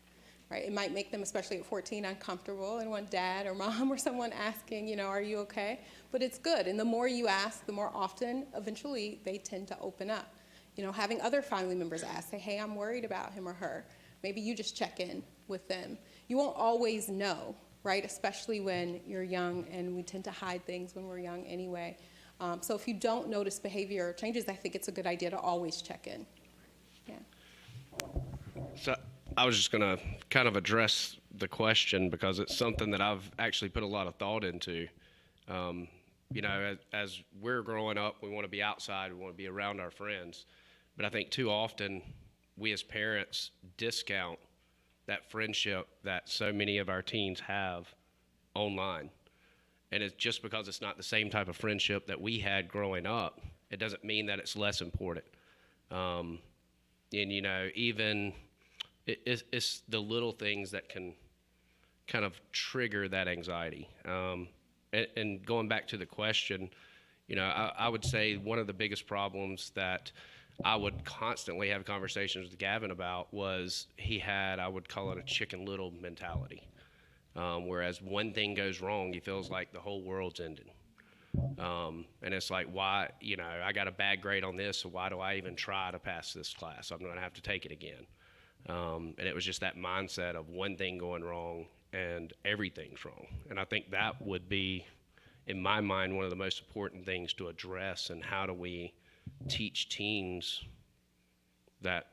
right? It might make them, especially at 14, uncomfortable and want dad or mom or someone asking, you know, are you okay? But it's good, and the more you ask, the more often, eventually, they tend to open up. You know, having other family members ask, say, hey, I'm worried about him or her. Maybe you just check in with them. You won't always know, right? Especially when you're young, and we tend to hide things when we're young anyway. So if you don't notice behavior changes, I think it's a good idea to always check in. Yeah. So I was just going to kind of address the question because it's something that I've actually put a lot of thought into. You know, as we're growing up, we want to be outside, we want to be around our friends. But I think too often we as parents discount that friendship that so many of our teens have online. And it's just because it's not the same type of friendship that we had growing up, it doesn't mean that it's less important. And, you know, even it's the little things that can kind of trigger that anxiety. And going back to the question, you know, I would say one of the biggest problems that I would constantly have conversations with Gavin about was he had, I would call it a Chicken Little mentality. Whereas one thing goes wrong, he feels like the whole world's ending. And it's like, why, you know, I got a bad grade on this, so why do I even try to pass this class? I'm going to have to take it again. And it was just that mindset of one thing going wrong and everything's wrong. And I think that would be, in my mind, one of the most important things to address. And how do we teach teens that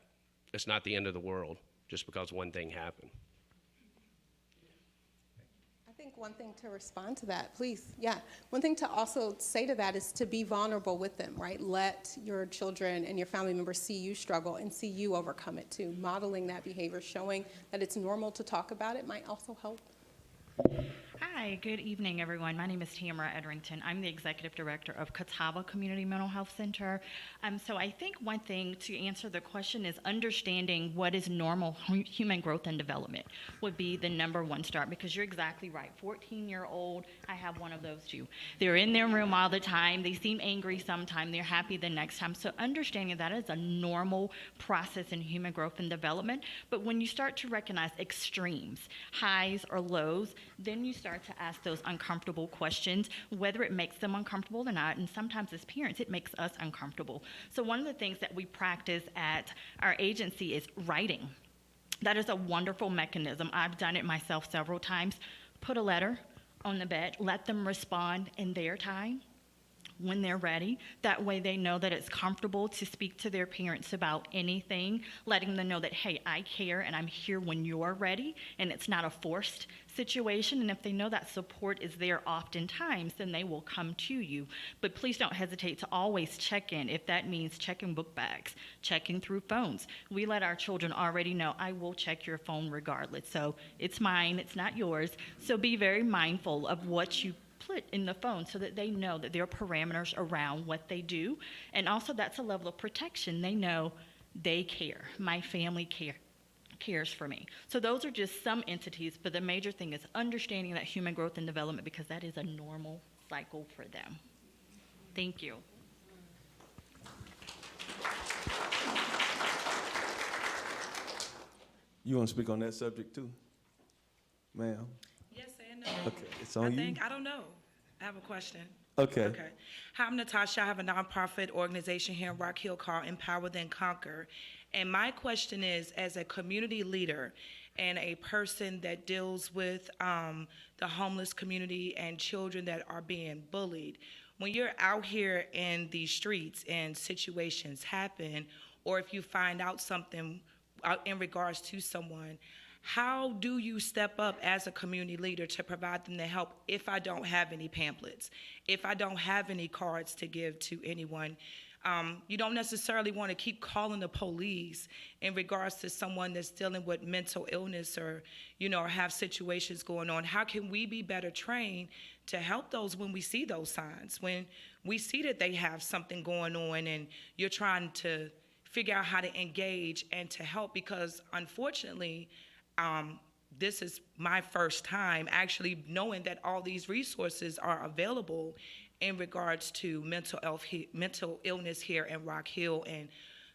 it's not the end of the world just because one thing happened? I think one thing to respond to that, please, yeah. One thing to also say to that is to be vulnerable with them, right? Let your children and your family members see you struggle and see you overcome it too. Modeling that behavior, showing that it's normal to talk about it might also help. Hi, good evening, everyone. My name is Tamara Edrington. I'm the Executive Director of Catawba Community Mental Health Center. So I think one thing to answer the question is understanding what is normal human growth and development would be the number one start, because you're exactly right. 14-year-old, I have one of those too. They're in their room all the time. They seem angry sometimes. They're happy the next time. So understanding that is a normal process in human growth and development. But when you start to recognize extremes, highs or lows, then you start to ask those uncomfortable questions, whether it makes them uncomfortable or not. And sometimes as parents, it makes us uncomfortable. So one of the things that we practice at our agency is writing. That is a wonderful mechanism. I've done it myself several times. Put a letter on the bed, let them respond in their time, when they're ready. That way they know that it's comfortable to speak to their parents about anything, letting them know that, hey, I care and I'm here when you're ready, and it's not a forced situation. And if they know that support is there oftentimes, then they will come to you. But please don't hesitate to always check in. If that means checking book bags, checking through phones. We let our children already know, I will check your phone regardless. So it's mine, it's not yours. So be very mindful of what you put in the phone so that they know that there are parameters around what they do. And also that's a level of protection. They know they care. My family cares for me. So those are just some entities, but the major thing is understanding that human growth and development, because that is a normal cycle for them. Thank you. You want to speak on that subject too, ma'am? Yes and no. Okay, it's on you. I don't know. I have a question. Okay. Okay. Hi, I'm Natasha. I have a nonprofit organization here in Rock Hill called Empower Then Conquer. And my question is, as a community leader and a person that deals with the homeless community and children that are being bullied, when you're out here in these streets and situations happen, or if you find out something in regards to someone, how do you step up as a community leader to provide them the help if I don't have any pamphlets, if I don't have any cards to give to anyone? You don't necessarily want to keep calling the police in regards to someone that's dealing with mental illness or, or have situations going on. How can we be better trained to help those when we see those signs, when we see that they have something going on and you're trying to figure out how to engage and to help? Because unfortunately, this is my first time actually knowing that all these resources are available in regards to mental illness here in Rock Hill and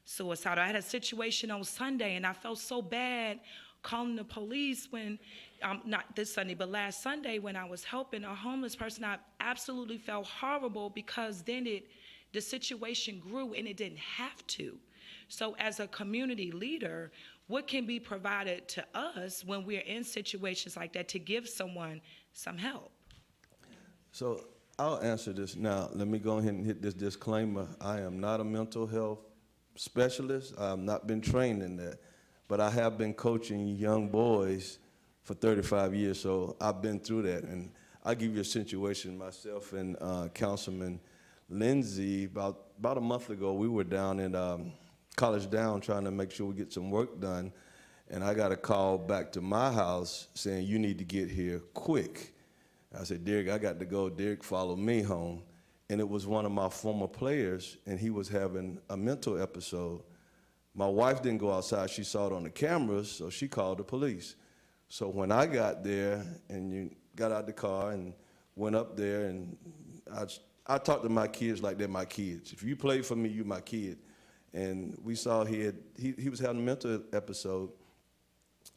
suicide. I had a situation on Sunday, and I felt so bad calling the police when, not this Sunday, but last Sunday when I was helping a homeless person. I absolutely felt horrible because then the situation grew and it didn't have to. So as a community leader, what can be provided to us when we're in situations like that to give someone some help? So I'll answer this now. Let me go ahead and hit this disclaimer. I am not a mental health specialist. I have not been trained in that. But I have been coaching young boys for 35 years, so I've been through that. And I'll give you a situation. Myself and Councilman Lindsay, about a month ago, we were down in College Down trying to make sure we get some work done. And I got a call back to my house saying, you need to get here quick. I said, Derek, I got to go. Derek followed me home. And it was one of my former players, and he was having a mental episode. My wife didn't go outside. She saw it on the cameras, so she called the police. So when I got there and you got out the car and went up there, and I talk to my kids like they're my kids. If you play for me, you're my kid. And we saw he was having a mental episode.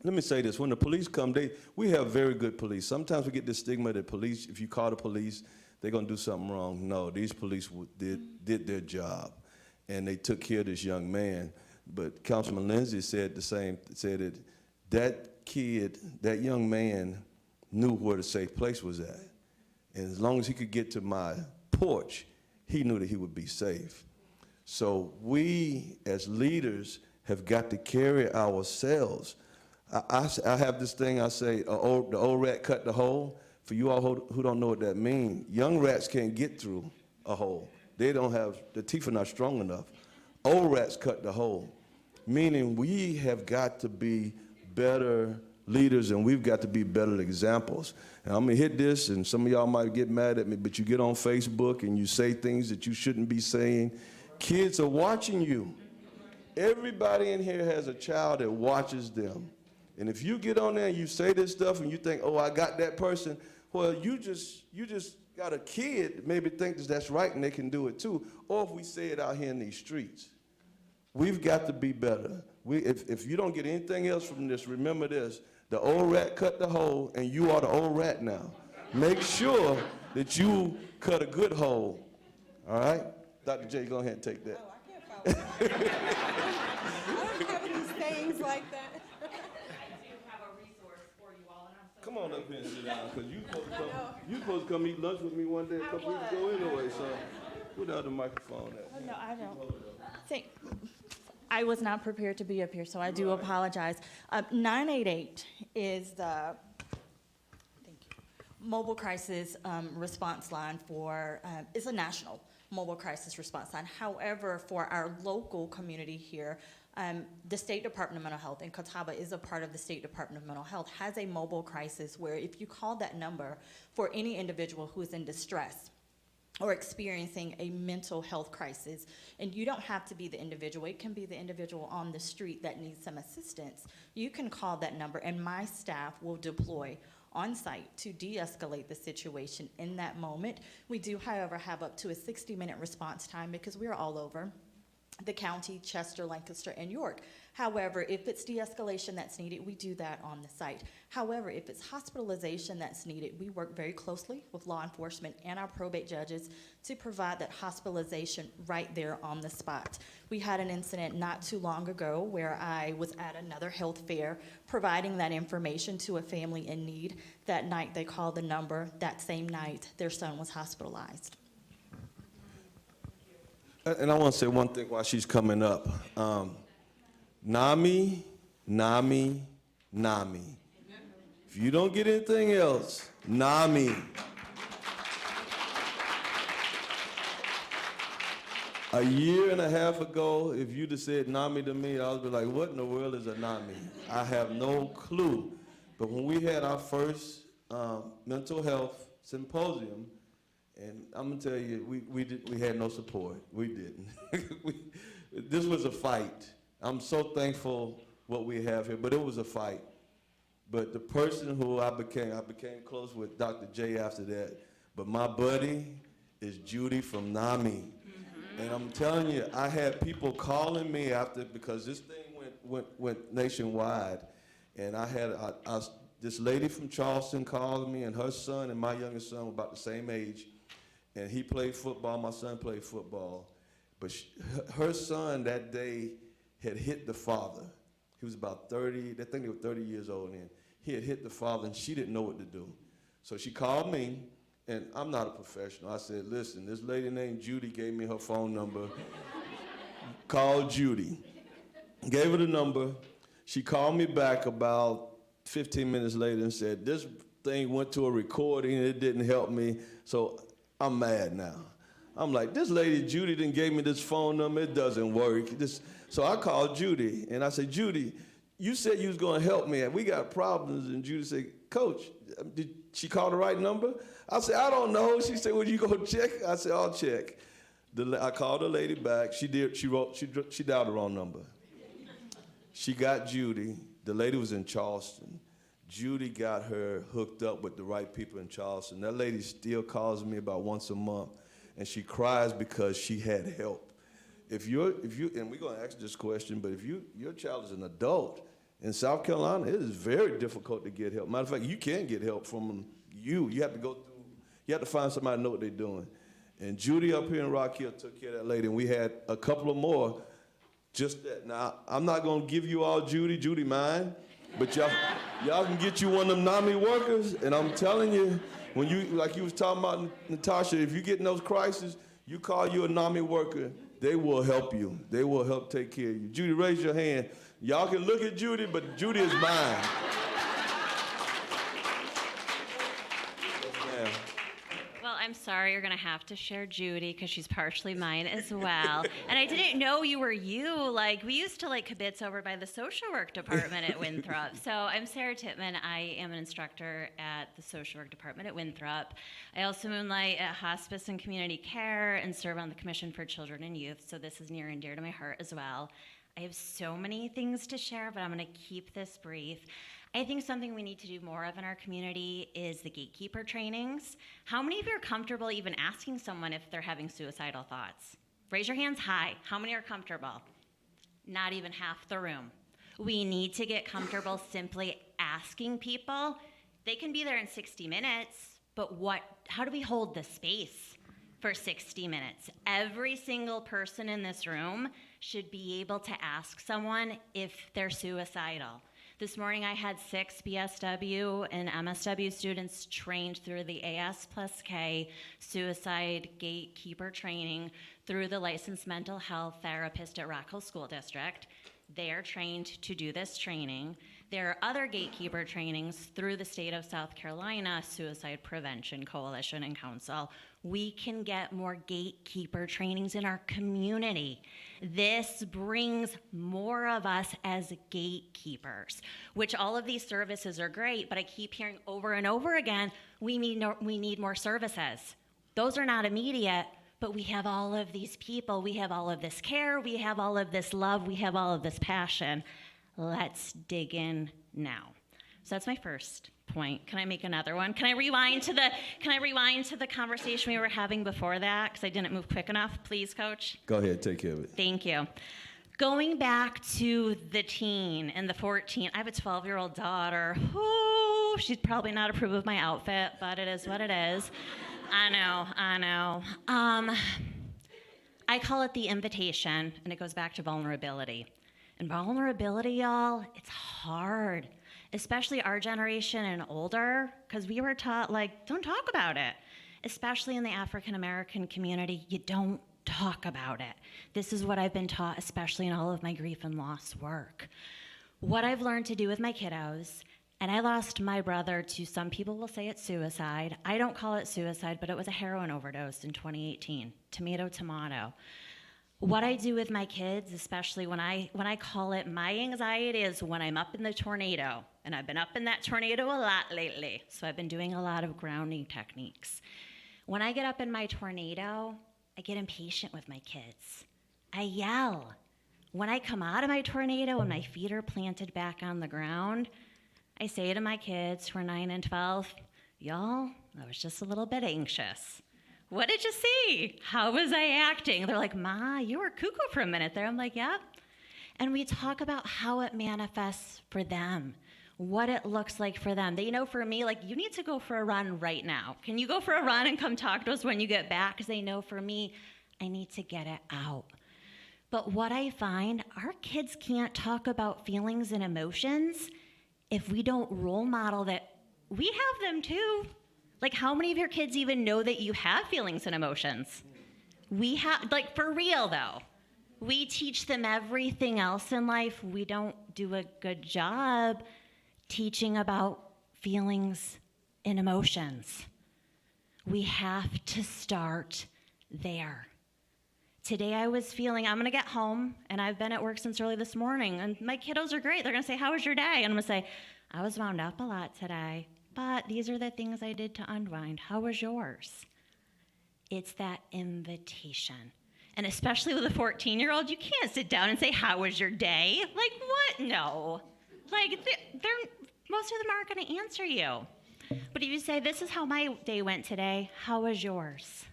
Let me say this, when the police come, we have very good police. Sometimes we get this stigma that police, if you call the police, they're gonna do something wrong. No, these police did their job, and they took care of this young man. But Councilman Lindsay said that kid, that young man knew where the safe place was at. And as long as he could get to my porch, he knew that he would be safe. So we, as leaders, have got to carry ourselves. I have this thing I say, the old rat cut the hole. For you all who don't know what that means, young rats can't get through a hole. They don't have, the teeth are not strong enough. Old rats cut the hole, meaning we have got to be better leaders and we've got to be better examples. And I'm gonna hit this, and some of y'all might get mad at me, but you get on Facebook and you say things that you shouldn't be saying. Kids are watching you. Everybody in here has a child that watches them. And if you get on there and you say this stuff and you think, oh, I got that person, well, you just got a kid that maybe thinks that's right and they can do it too. Or if we say it out here in these streets. We've got to be better. If you don't get anything else from this, remember this. The old rat cut the hole, and you are the old rat now. Make sure that you cut a good hole. All right? Dr. J, go ahead and take that. Oh, I can't follow that. I don't have any sayings like that. Come on up here and sit down, because you supposed to come eat lunch with me one day a couple weeks ago anyway, so where the other microphone at? Oh, no, I don't. I was not prepared to be up here, so I do apologize. 988 is the mobile crisis response line for, it's a national mobile crisis response line. However, for our local community here, the State Department of Mental Health, and Catawba is a part of the State Department of Mental Health, has a mobile crisis where if you call that number for any individual who is in distress or experiencing a mental health crisis, and you don't have to be the individual, it can be the individual on the street that needs some assistance, you can call that number and my staff will deploy on site to de-escalate the situation in that moment. We do, however, have up to a 60-minute response time because we're all over the county, Chester, Lancaster, and York. However, if it's de-escalation that's needed, we do that on the site. However, if it's hospitalization that's needed, we work very closely with law enforcement and our probate judges to provide that hospitalization right there on the spot. We had an incident not too long ago where I was at another health fair providing that information to a family in need. That night they called the number. That same night, their son was hospitalized. And I want to say one thing while she's coming up. NAMI, NAMI, NAMI. If you don't get anything else, NAMI. A year and a half ago, if you'd have said NAMI to me, I would be like, what in the world is a NAMI? I have no clue. But when we had our first mental health symposium, and I'm gonna tell you, we had no support. We didn't. This was a fight. I'm so thankful what we have here, but it was a fight. But the person who I became close with Dr. J after that. But my buddy is Judy from NAMI. And I'm telling you, I had people calling me after, because this thing went nationwide. And I had this lady from Charleston called me, and her son and my youngest son were about the same age. And he played football, my son played football. But her son that day had hit the father. He was about 30, I think they were 30 years old then. He had hit the father, and she didn't know what to do. So she called me, and I'm not a professional. I said, listen, this lady named Judy gave me her phone number. Call Judy. Gave her the number. She called me back about 15 minutes later and said, this thing went to a recording, and it didn't help me, so I'm mad now. I'm like, this lady Judy didn't gave me this phone number, it doesn't work. So I called Judy, and I said, Judy, you said you was gonna help me, and we got problems. And Judy said, Coach, did she call the right number? I said, I don't know. She said, well, you go check? I said, I'll check. I called the lady back. She dialed the wrong number. She got Judy. The lady was in Charleston. Judy got her hooked up with the right people in Charleston. That lady still calls me about once a month, and she cries because she had help. If you, and we're gonna ask this question, but if your child is an adult in South Carolina, it is very difficult to get help. Matter of fact, you can't get help from you. You have to go through, you have to find somebody to know what they're doing. And Judy up here in Rock Hill took care of that lady, and we had a couple of more just that. Now, I'm not gonna give you all Judy mine, but y'all can get you one of them NAMI workers, and I'm telling you, when you, like you was talking about, Natasha, if you get in those crises, you call you a NAMI worker, they will help you. They will help take care of you. Judy, raise your hand. Y'all can look at Judy, but Judy is mine. Well, I'm sorry, you're gonna have to share Judy because she's partially mine as well. And I didn't know you were you. Like, we used to like kibitz over by the social work department at Winthrop. So I'm Sarah Tittman. I am an instructor at the social work department at Winthrop. I also moonlight at hospice and community care and serve on the Commission for Children and Youth. So this is near and dear to my heart as well. I have so many things to share, but I'm gonna keep this brief. I think something we need to do more of in our community is the gatekeeper trainings. How many of you are comfortable even asking someone if they're having suicidal thoughts? Raise your hands high. How many are comfortable? Not even half the room. We need to get comfortable simply asking people. They can be there in 60 minutes, but how do we hold the space for 60 minutes? Every single person in this room should be able to ask someone if they're suicidal. This morning I had 6 BSW and MSW students trained through the AS+K suicide gatekeeper training through the licensed mental health therapist at Rock Hill School District. They are trained to do this training. There are other gatekeeper trainings through the state of South Carolina Suicide Prevention Coalition and Council. We can get more gatekeeper trainings in our community. This brings more of us as gatekeepers, which all of these services are great, but I keep hearing over and over again, we need more services. Those are not immediate, but we have all of these people, we have all of this care, we have all of this love, we have all of this passion. Let's dig in now. So that's my first point. Can I make another one? Can I rewind to the conversation we were having before that? Because I didn't move quick enough. Please, Coach. Go ahead, take care of it. Thank you. Going back to the teen and the 14, I have a 12-year-old daughter. Ooh, she'd probably not approve of my outfit, but it is what it is. I know. I call it the invitation, and it goes back to vulnerability. And vulnerability, y'all, it's hard, especially our generation and older, because we were taught, like, don't talk about it. Especially in the African American community, you don't talk about it. This is what I've been taught, especially in all of my grief and loss work. What I've learned to do with my kiddos, and I lost my brother to, some people will say it's suicide. I don't call it suicide, but it was a heroin overdose in 2018. Tomato. What I do with my kids, especially when I call it my anxiety, is when I'm up in the tornado. And I've been up in that tornado a lot lately, so I've been doing a lot of grounding techniques. When I get up in my tornado, I get impatient with my kids. I yell. When I come out of my tornado and my feet are planted back on the ground, I say to my kids who are 9 and 12, y'all, I was just a little bit anxious. what did you see? How was I acting? They're like, Ma, you were cuckoo for a minute there. I'm like, yep. And we talk about how it manifests for them, what it looks like for them. They know for me, like, you need to go for a run right now. Can you go for a run and come talk to us when you get back? Because they know for me, I need to get it out. But what I find, our kids can't talk about feelings and emotions if we don't role model that we have them too. Like, how many of your kids even know that you have feelings and emotions? We have, like, for real though. We teach them everything else in life. We don't do a good job teaching about feelings and emotions. We have to start there. Today I was feeling, I'm gonna get home, and I've been at work since early this morning, and my kiddos are great. They're gonna say, how was your day? And I'm gonna say, I was wound up a lot today, but these are the things I did to unwind. How was yours? It's that invitation. And especially with a 14-year-old, you can't sit down and say, how was your day? Like, what? No. Like, most of them aren't gonna answer you. But if you say, this is how my day went today, how was yours?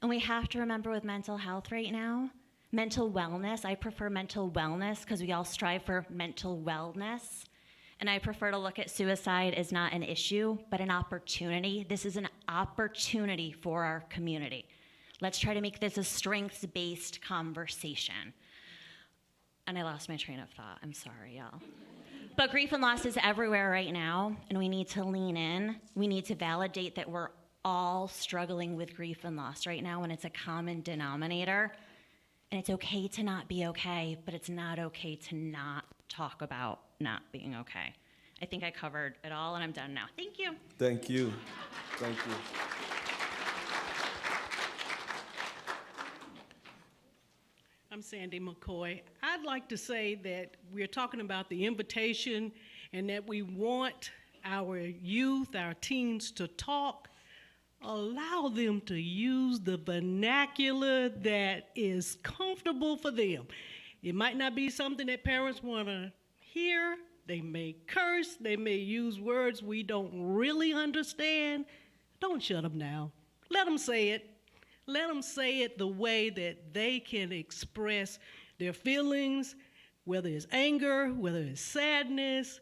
And we have to remember with mental health right now, mental wellness, I prefer mental wellness because we all strive for mental wellness. And I prefer to look at suicide as not an issue, but an opportunity. This is an opportunity for our community. Let's try to make this a strengths-based conversation. And I lost my train of thought. I'm sorry, y'all. But grief and loss is everywhere right now, and we need to lean in. We need to validate that we're all struggling with grief and loss right now, and it's a common denominator. And it's okay to not be okay, but it's not okay to not talk about not being okay. I think I covered it all, and I'm done now. Thank you. Thank you. Thank you. I'm Sandy McCoy. I'd like to say that we're talking about the invitation and that we want our youth, our teens to talk. Allow them to use the vernacular that is comfortable for them. It might not be something that parents want to hear. They may curse. They may use words we don't really understand. Don't shut them down. Let them say it. Let them say it the way that they can express their feelings, whether it's anger, whether it's sadness,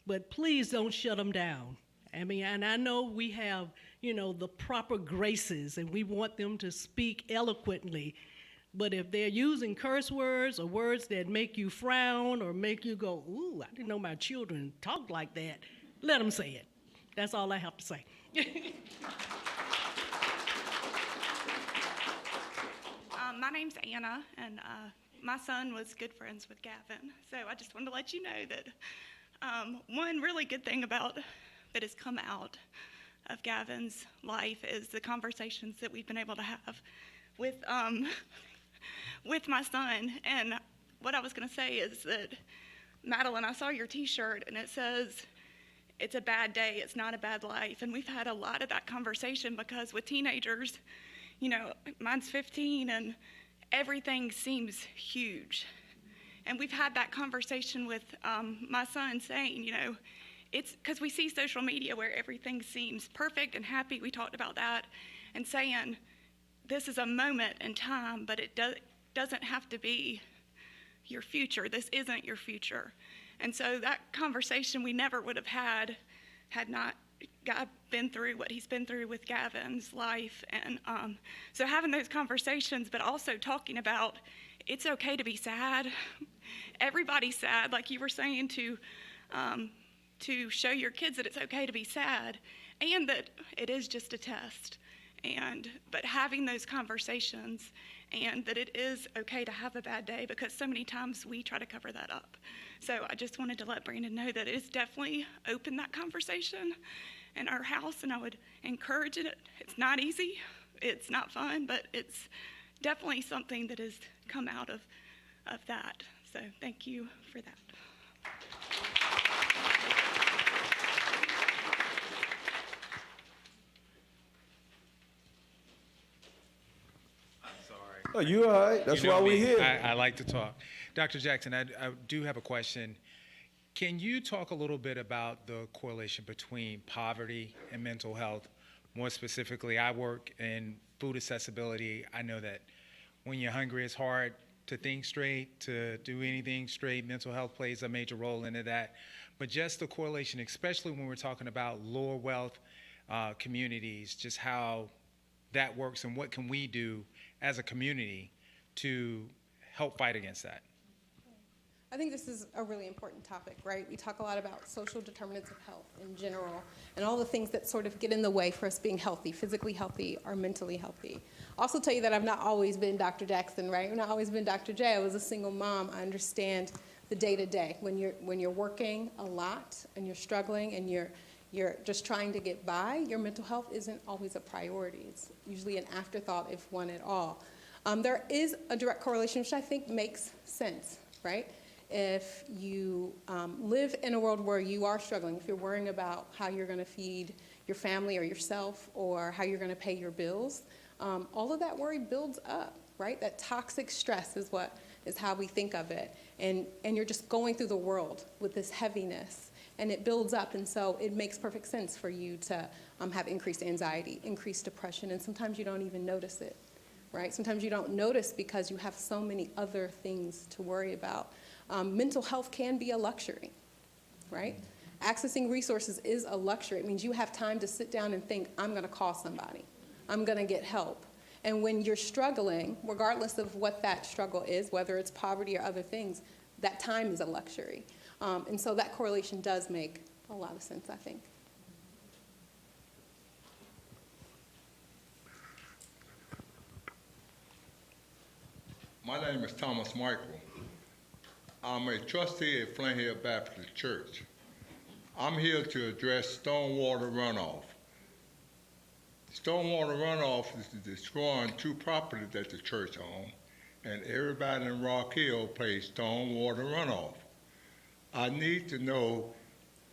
but please don't shut them down. I mean, and I know we have, the proper graces, and we want them to speak eloquently, but if they're using curse words or words that make you frown or make you go, ooh, I didn't know my children talked like that, let them say it. That's all I have to say. My name's Anna, and my son was good friends with Gavin. So I just wanted to let you know that one really good thing that has come out of Gavin's life is the conversations that we've been able to have with my son. And what I was going to say is that, Madeline, I saw your T-shirt, and it says, it's a bad day, it's not a bad life. And we've had a lot of that conversation because with teenagers, mine's 15, and everything seems huge. And we've had that conversation with my son saying, it's because we see social media where everything seems perfect and happy. We talked about that, and saying this is a moment in time, but it doesn't have to be your future. This isn't your future. And so that conversation we never would have had not God been through what he's been through with Gavin's life. And so having those conversations, but also talking about it's okay to be sad. Everybody's sad, like you were saying, to show your kids that it's okay to be sad and that it is just a test. But having those conversations and that it is okay to have a bad day, because so many times we try to cover that up. So I just wanted to let Brandon know that it is definitely open that conversation in our house, and I would encourage it. It's not easy, it's not fun, but it's definitely something that has come out of that. So thank you for that. Oh, you all right? That's why we're here. I like to talk. Dr. Jackson, I do have a question. Can you talk a little bit about the correlation between poverty and mental health, More specifically, I work in food accessibility. I know that when you're hungry, it's hard to think straight, to do anything straight. Mental health plays a major role into that. But just the correlation, especially when we're talking about lower wealth communities, just how that works and what can we do as a community to help fight against that. I think this is a really important topic, right? We talk a lot about social determinants of health in general and all the things that sort of get in the way for us being healthy, physically healthy or mentally healthy. I'll also tell you that I've not always been Dr. Jackson, right? I've not always been Dr. J. I was a single mom. I understand the day-to-day. When you're working a lot and you're struggling and you're just trying to get by, your mental health isn't always a priority. It's usually an afterthought, if one at all. There is a direct correlation, which I think makes sense, right? If you live in a world where you are struggling, if you're worrying about how you're going to feed your family or yourself or how you're going to pay your bills, all of that worry builds up, right? That toxic stress is how we think of it. And you're just going through the world with this heaviness, and it builds up. And so it makes perfect sense for you to have increased anxiety, increased depression, and sometimes you don't even notice it, right? Sometimes you don't notice because you have so many other things to worry about. Mental health can be a luxury, right? Accessing resources is a luxury. It means you have time to sit down and think, I'm going to call somebody. I'm going to get help. And when you're struggling, regardless of what that struggle is, whether it's poverty or other things, that time is a luxury. And so that correlation does make a lot of sense, I think. My name is Thomas Michael. I'm a trustee at Flint Hill Baptist Church. I'm here to address stormwater runoff. Stormwater runoff is destroying two properties that the church owns, and everybody in Rock Hill pays stormwater runoff. I need to know,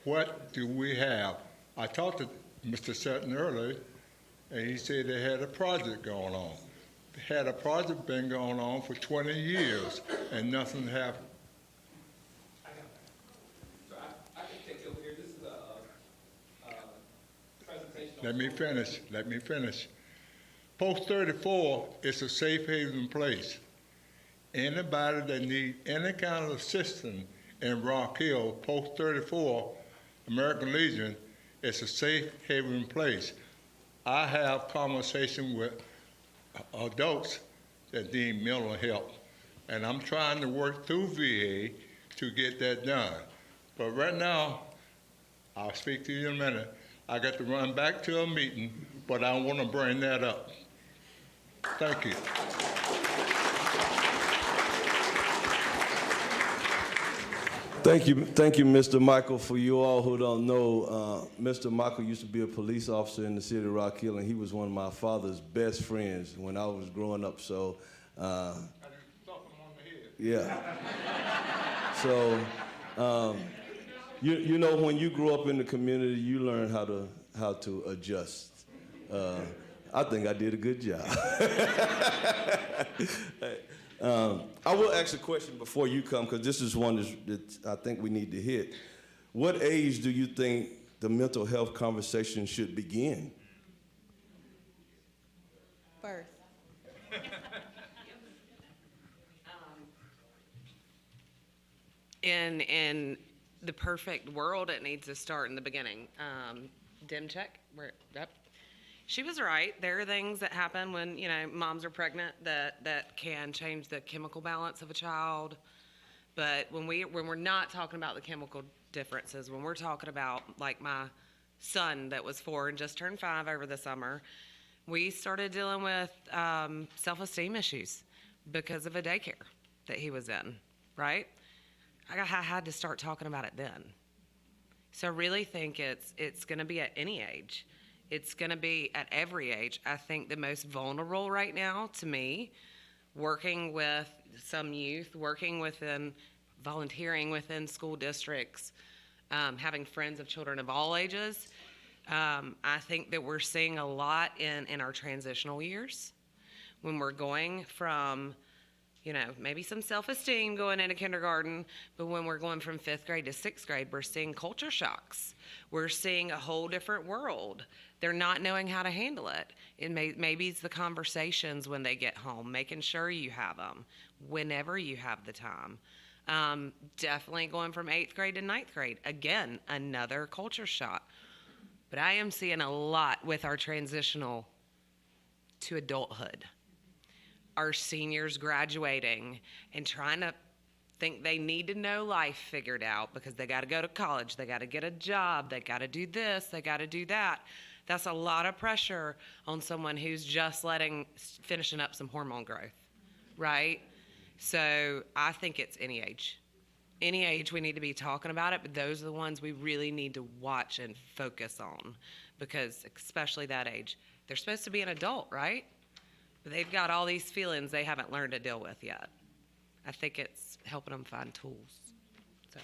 what do we have? I talked to Mr. Sutton earlier, and he said they had a project going on. They had a project been going on for 20 years, and nothing happened. Let me finish. Post 34 is a safe haven place. Anybody that needs any kind of assistance in Rock Hill, Post 34, American Legion, is a safe haven place. I have conversation with adults that need mental help, and I'm trying to work through VA to get that done. But right now, I'll speak to you in a minute. I got to run back to a meeting, but I want to bring that up. Thank you. Thank you, Mr. Michael. For you all who don't know, Mr. Michael used to be a police officer in the city of Rock Hill, and he was one of my father's best friends when I was growing up. So, yeah. So, you know, when you grow up in the community, you learn how to adjust. I think I did a good job. I will ask a question before you come, because this is one that I think we need to hit. What age do you think the mental health conversation should begin? Birth. In the perfect world, it needs to start in the beginning. Dim check. Yep. She was right. There are things that happen when, you know, moms are pregnant that can change the chemical balance of a child. But when we're not talking about the chemical differences, when we're talking about, like, my son that was 4 and just turned 5 over the summer, we started dealing with self-esteem issues because of a daycare that he was in, right? I had to start talking about it then. So I really think it's going to be at any age. It's going to be at every age. I think the most vulnerable right now, to me, working with some youth, volunteering within school districts, having friends of children of all ages, I think that we're seeing a lot in our transitional years when we're going from maybe some self-esteem going into kindergarten, but when we're going from 5th grade to 6th grade, we're seeing culture shocks. We're seeing a whole different world. They're not knowing how to handle it. Maybe it's the conversations when they get home, making sure you have them whenever you have the time. Definitely going from 8th grade to 9th grade. Again, another culture shock. But I am seeing a lot with our transitional to adulthood. Our seniors graduating and trying to think they need to know life figured out because they got to go to college, they got to get a job, they got to do this, they got to do that. That's a lot of pressure on someone who's just finishing up some hormone growth, right? So I think it's any age. Any age we need to be talking about it, but those are the ones we really need to watch and focus on because especially that age, they're supposed to be an adult, right? But they've got all these feelings they haven't learned to deal with yet. I think it's helping them find tools. So.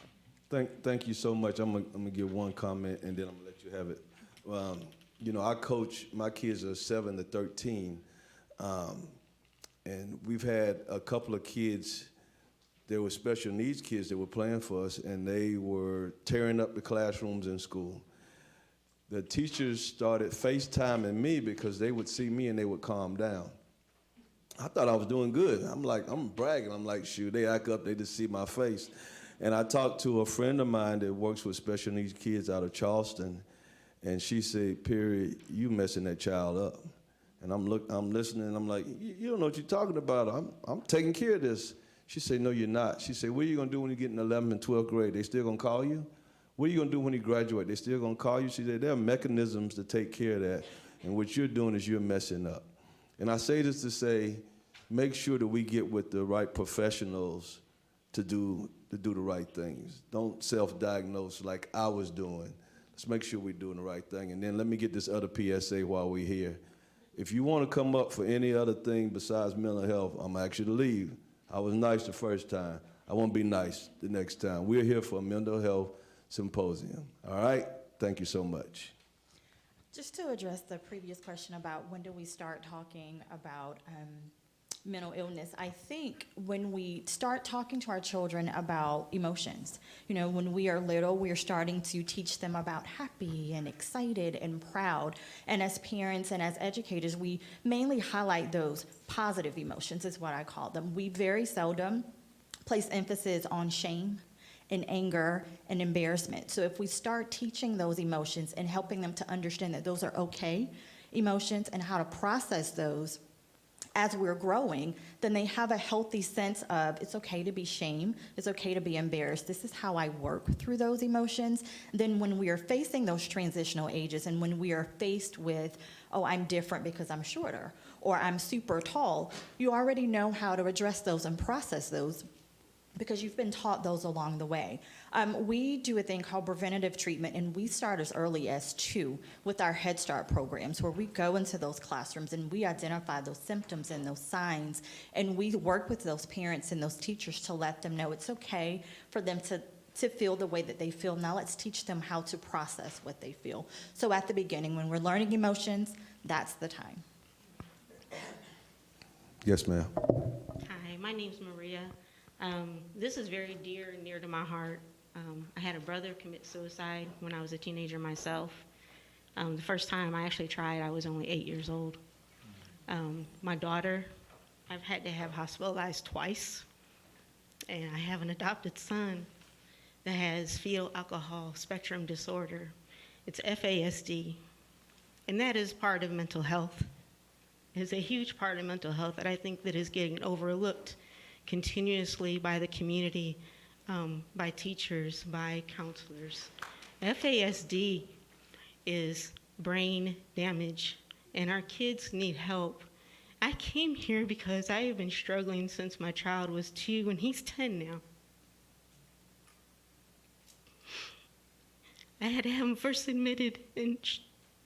Thank you so much. I'm gonna give one comment and then I'm gonna let you have it. I coach, my kids are 7 to 13, and we've had a couple of kids, there were special needs kids that were playing for us and they were tearing up the classrooms in school. The teachers started FaceTiming me because they would see me and they would calm down. I thought I was doing good. I'm bragging. I'm like, shoot, they act up, they just see my face. And I talked to a friend of mine that works with special needs kids out of Charleston, and she said, Perry, you messing that child up. And I'm listening, and I'm like, you don't know what you're talking about. I'm taking care of this. She said, no, you're not. She said, what are you gonna do when you get in 11th and 12th grade? They still gonna call you? What are you gonna do when you graduate? They still gonna call you? She said, there are mechanisms to take care of that, and what you're doing is you're messing up. And I say this to say, make sure that we get with the right professionals to do the right things. Don't self-diagnose like I was doing. Let's make sure we're doing the right thing. And then let me get this other PSA while we're here. If you want to come up for any other thing besides mental health, I'm gonna ask you to leave. I was nice the first time. I won't be nice the next time. We're here for a mental health symposium. All right? Thank you so much. Just to address the previous question about when do we start talking about mental illness, I think when we start talking to our children about emotions, when we are little, we are starting to teach them about happy and excited and proud. And as parents and as educators, we mainly highlight those positive emotions, is what I call them. We very seldom place emphasis on shame and anger and embarrassment. So if we start teaching those emotions and helping them to understand that those are okay emotions and how to process those as we're growing, then they have a healthy sense of it's okay to be shame, it's okay to be embarrassed. This is how I work through those emotions. Then when we are facing those transitional ages and when we are faced with, oh, I'm different because I'm shorter or I'm super tall, you already know how to address those and process those because you've been taught those along the way. We do a thing called preventative treatment, and we start as early as 2 with our Head Start programs, where we go into those classrooms and we identify those symptoms and those signs, and we work with those parents and those teachers to let them know it's okay for them to feel the way that they feel. Now let's teach them how to process what they feel. So at the beginning, when we're learning emotions, that's the time. Yes, ma'am. Hi, my name's Maria. This is very dear and near to my heart. I had a brother commit suicide when I was a teenager myself. The first time I actually tried, I was only 8 years old. My daughter, I've had to have hospitalized twice. And I have an adopted son that has fetal alcohol spectrum disorder. It's FASD. And that is part of mental health. It's a huge part of mental health that I think that is getting overlooked continuously by the community, by teachers, by counselors. FASD is brain damage, and our kids need help. I came here because I have been struggling since my child was 2, and he's 10 now. I had to have him first admitted in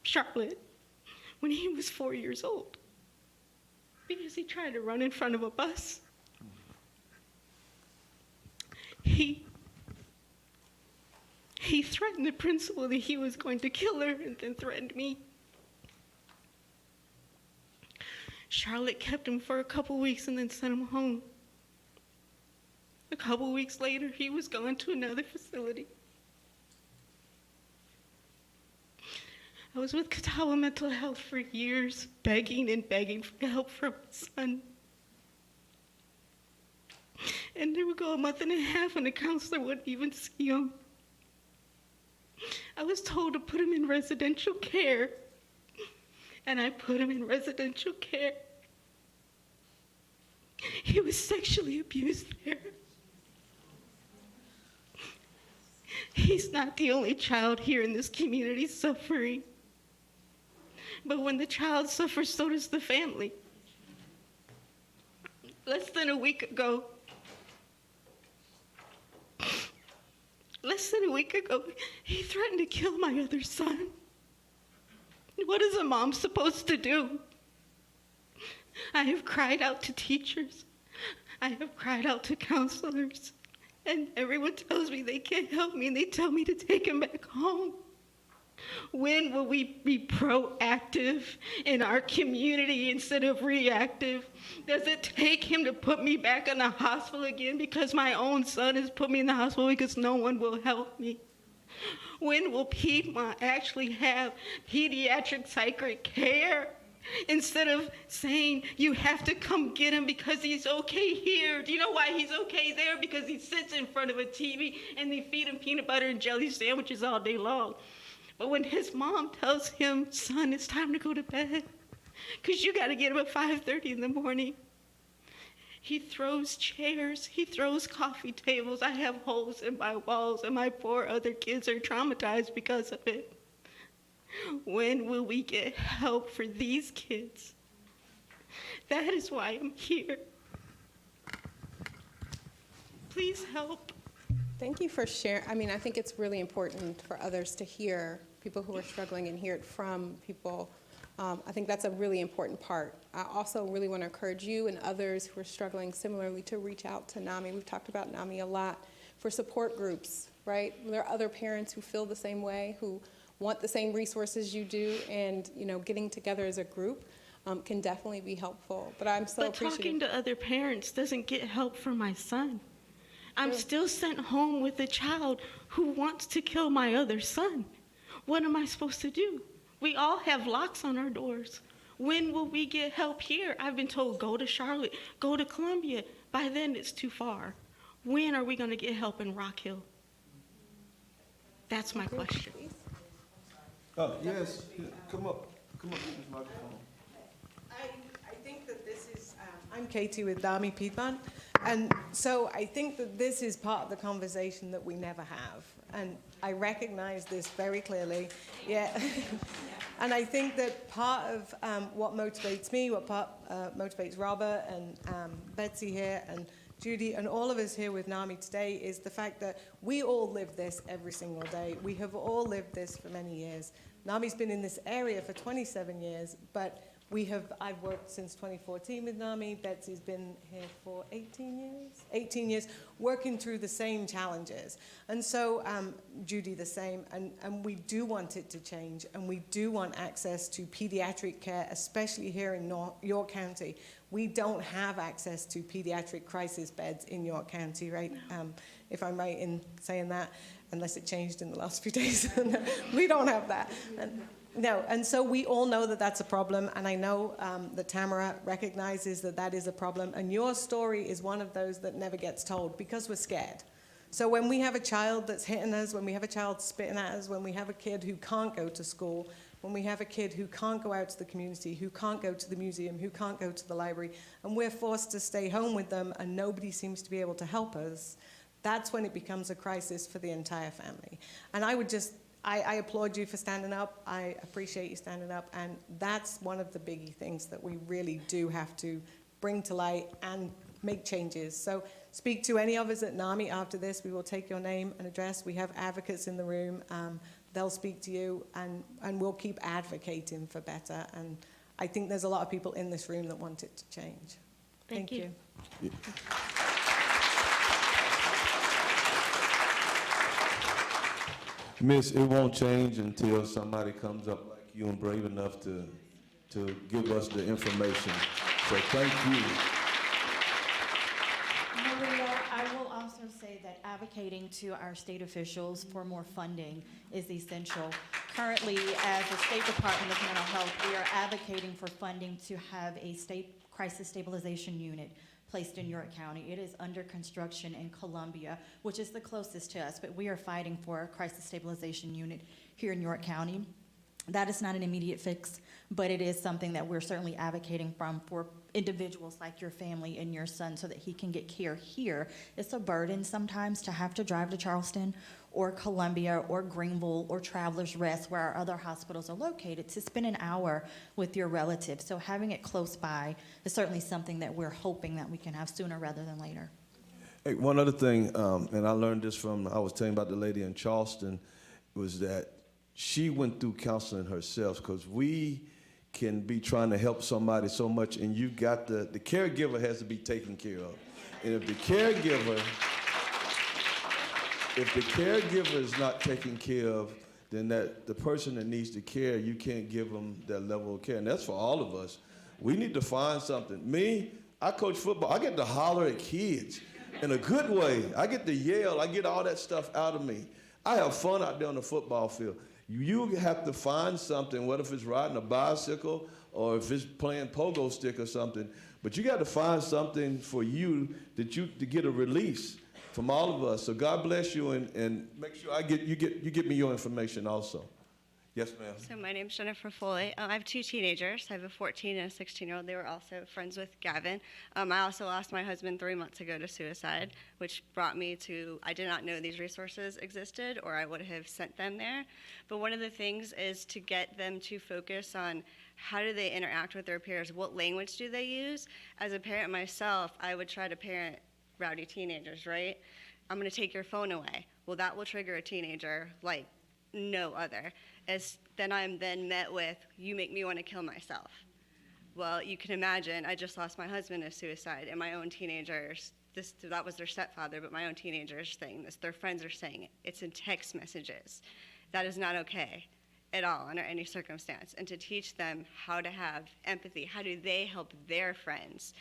Charlotte when he was 4 years old because he tried to run in front of a bus. He threatened the principal that he was going to kill her and then threatened me. Charlotte kept him for a couple weeks and then sent him home. A couple weeks later, he was going to another facility. I was with Catawba Mental Health for years, begging and begging for help from my son. And there would go a month and a half and the counselor wouldn't even see him. I was told to put him in residential care, and I put him in residential care. He was sexually abused there. He's not the only child here in this community suffering. But when the child suffers, so does the family. Less than a week ago, he threatened to kill my other son. What is a mom supposed to do? I have cried out to teachers. I have cried out to counselors. And everyone tells me they can't help me, and they tell me to take him back home. When will we be proactive in our community instead of reactive? Does it take him to put me back in the hospital again because my own son has put me in the hospital because no one will help me? When will Piedmont actually have pediatric psychiatric care? Instead of saying you have to come get him because he's okay here. Do you know why he's okay there? Because he sits in front of a TV and they feed him peanut butter and jelly sandwiches all day long. But when his mom tells him, son, it's time to go to bed because you got to get him at 5:30 in the morning, he throws chairs, he throws coffee tables. I have holes in my walls and my poor other kids are traumatized because of it. When will we get help for these kids? That is why I'm here. Please help. Thank you for sharing. I mean, I think it's really important for others to hear, people who are struggling, and hear it from people. I think that's a really important part. I also really want to encourage you and others who are struggling similarly to reach out to NAMI. We've talked about NAMI a lot, for support groups, right? There are other parents who feel the same way, who want the same resources you do, and getting together as a group can definitely be helpful. But I'm so appreciative. Talking to other parents doesn't get help for my son. I'm still sent home with a child who wants to kill my other son. What am I supposed to do? We all have locks on our doors. When will we get help here? I've been told, go to Charlotte, go to Columbia. By then, it's too far. When are we going to get help in Rock Hill? That's my question. Oh, yes, come up, get this microphone. I think that this is, I'm Katie with NAMI Piedmont, and so I think that this is part of the conversation that we never have, and I recognize this very clearly, yeah. And I think that part of what motivates me, what motivates Robert and Betsy here and Judy and all of us here with NAMI today is the fact that we all live this every single day. We have all lived this for many years. NAMI's been in this area for 27 years, but I've worked since 2014 with NAMI. Betsy's been here for 18 years, working through the same challenges. And so, Judy, the same, and we do want it to change, and we do want access to pediatric care, especially here in York County. We don't have access to pediatric crisis beds in York County, right? If I'm right in saying that, unless it changed in the last few days. We don't have that. No, and so we all know that that's a problem, and I know that Tamara recognizes that that is a problem, and your story is one of those that never gets told because we're scared. So when we have a child that's hitting us, when we have a child spitting at us, when we have a kid who can't go to school, when we have a kid who can't go out to the community, who can't go to the museum, who can't go to the library, and we're forced to stay home with them and nobody seems to be able to help us, that's when it becomes a crisis for the entire family. And I applaud you for standing up. I appreciate you standing up. And that's one of the biggie things that we really do have to bring to light and make changes. So speak to any of us at NAMI after this. We will take your name and address. We have advocates in the room. They'll speak to you, and we'll keep advocating for better. And I think there's a lot of people in this room that want it to change. Thank you. Yeah. Miss, it won't change until somebody comes up like you and brave enough to give us the information. So thank you. Maria, I will also advocating to our state officials for more funding is essential. Currently, as the State Department of Mental Health, we are advocating for funding to have a state crisis stabilization unit placed in York County. It is under construction in Columbia, which is the closest to us, but we are fighting for a crisis stabilization unit here in York County. That is not an immediate fix, but it is something that we're certainly advocating for individuals like your family and your son so that he can get care here. It's a burden sometimes to have to drive to Charleston or Columbia or Greenville or Travelers Rest, where our other hospitals are located, to spend an hour with your relative. So having it close by is certainly something that we're hoping that we can have sooner rather than later. Hey, one other thing, and I learned this from, I was telling about the lady in Charleston, was that she went through counseling herself, because we can be trying to help somebody so much, and you've got the caregiver has to be taken care of. And if the caregiver is not taken care of, then the person that needs the care, you can't give them that level of care. And that's for all of us. We need to find something. Me, I coach football. I get to holler at kids in a good way. I get to yell. I get all that stuff out of me. I have fun out there on the football field. You have to find something, whether if it's riding a bicycle or if it's playing pogo stick or something, but you got to find something for you to get a release from all of us. So God bless you, and make sure you get me your information also. Yes, ma'am. So my name's Jennifer Foley. I have two teenagers. I have a 14 and a 16-year-old. They were also friends with Gavin. I also lost my husband 3 months ago to suicide, which brought me to, I did not know these resources existed, or I would have sent them there. But one of the things is to get them to focus on how do they interact with their peers, what language do they use. As a parent myself, I would try to parent rowdy teenagers, right? I'm going to take your phone away. Well, that will trigger a teenager like no other. Then I'm met with, you make me want to kill myself. Well, you can imagine, I just lost my husband to suicide, and my own teenagers, that was their stepfather, but my own teenagers saying this. Their friends are saying it. It's in text messages. That is not okay at all under any circumstance. And to teach them how to have empathy, how do they help their friends?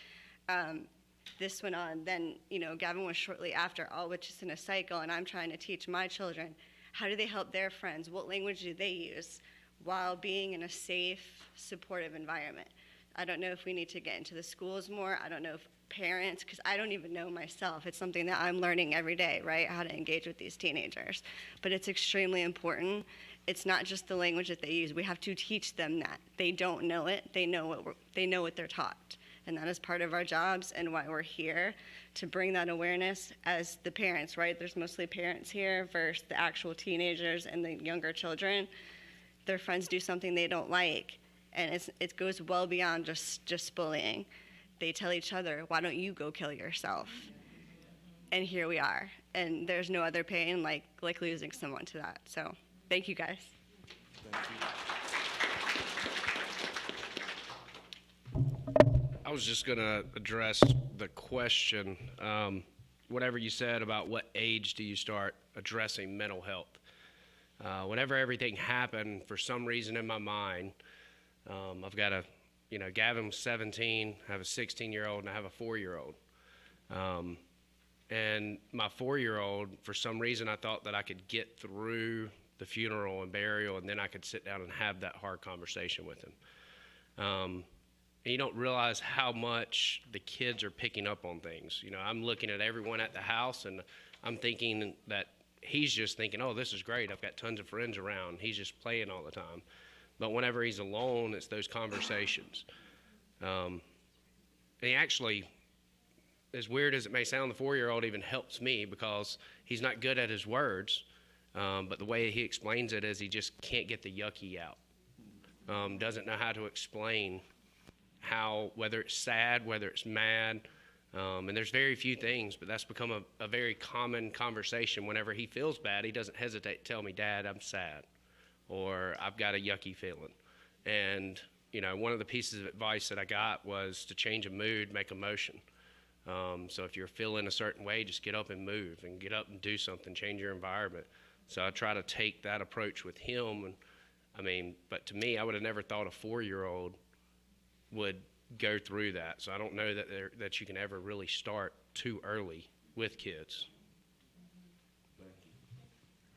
This went on. Then, Gavin was shortly after, all which is in a cycle, and I'm trying to teach my children, how do they help their friends? What language do they use while being in a safe, supportive environment? I don't know if we need to get into the schools more. I don't know if parents, because I don't even know myself. It's something that I'm learning every day, right, how to engage with these teenagers. But it's extremely important. It's not just the language that they use. We have to teach them that. They don't know it. They know what they're taught. And that is part of our jobs and why we're here, to bring that awareness as the parents, right? There's mostly parents here versus the actual teenagers and the younger children. Their friends do something they don't like, and it goes well beyond just bullying. They tell each other, why don't you go kill yourself? And here we are. And there's no other pain like losing someone to that. So thank you, guys. Thank you. I was just going to address the question, whatever you said about what age do you start addressing mental health. Whenever everything happened, for some reason in my mind, I've got Gavin was 17, I have a 16-year-old, and I have a 4-year-old. And my 4-year-old, for some reason, I thought that I could get through the funeral and burial, and then I could sit down and have that hard conversation with him. And you don't realize how much the kids are picking up on things. I'm looking at everyone at the house, and I'm thinking that he's just thinking, oh, this is great. I've got tons of friends around. He's just playing all the time. But whenever he's alone, it's those conversations. And he actually, as weird as it may sound, the 4-year-old even helps me because he's not good at his words. But the way he explains it is he just can't get the yucky out. Doesn't know how to explain whether it's sad, whether it's mad, and there's very few things, but that's become a very common conversation. Whenever he feels bad, he doesn't hesitate to tell me, Dad, I'm sad, or I've got a yucky feeling. And, one of the pieces of advice that I got was to change a mood, make a motion. So if you're feeling a certain way, just get up and move, and get up and do something, change your environment. So I try to take that approach with him, but to me, I would have never thought a 4-year-old would go through that. So I don't know that you can ever really start too early with kids.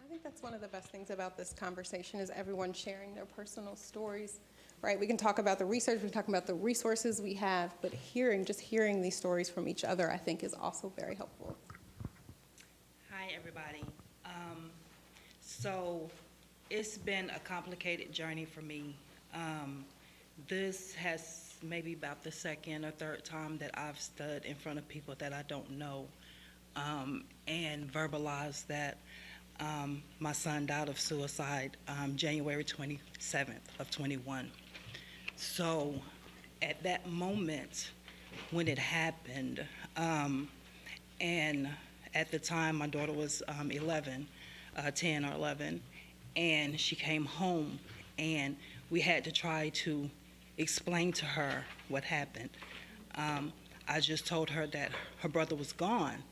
I think that's one of the best things about this conversation is everyone sharing their personal stories, right? We can talk about the research, we can talk about the resources we have, but just hearing these stories from each other, I think is also very helpful. Hi, everybody. So it's been a complicated journey for me. This has maybe about the second or third time that I've stood in front of people that I don't know and verbalized that my son died of suicide January 27th of 21. So at that moment when it happened, and at the time my daughter was 10 or 11, and she came home and we had to try to explain to her what happened. I just told her that her brother was gone.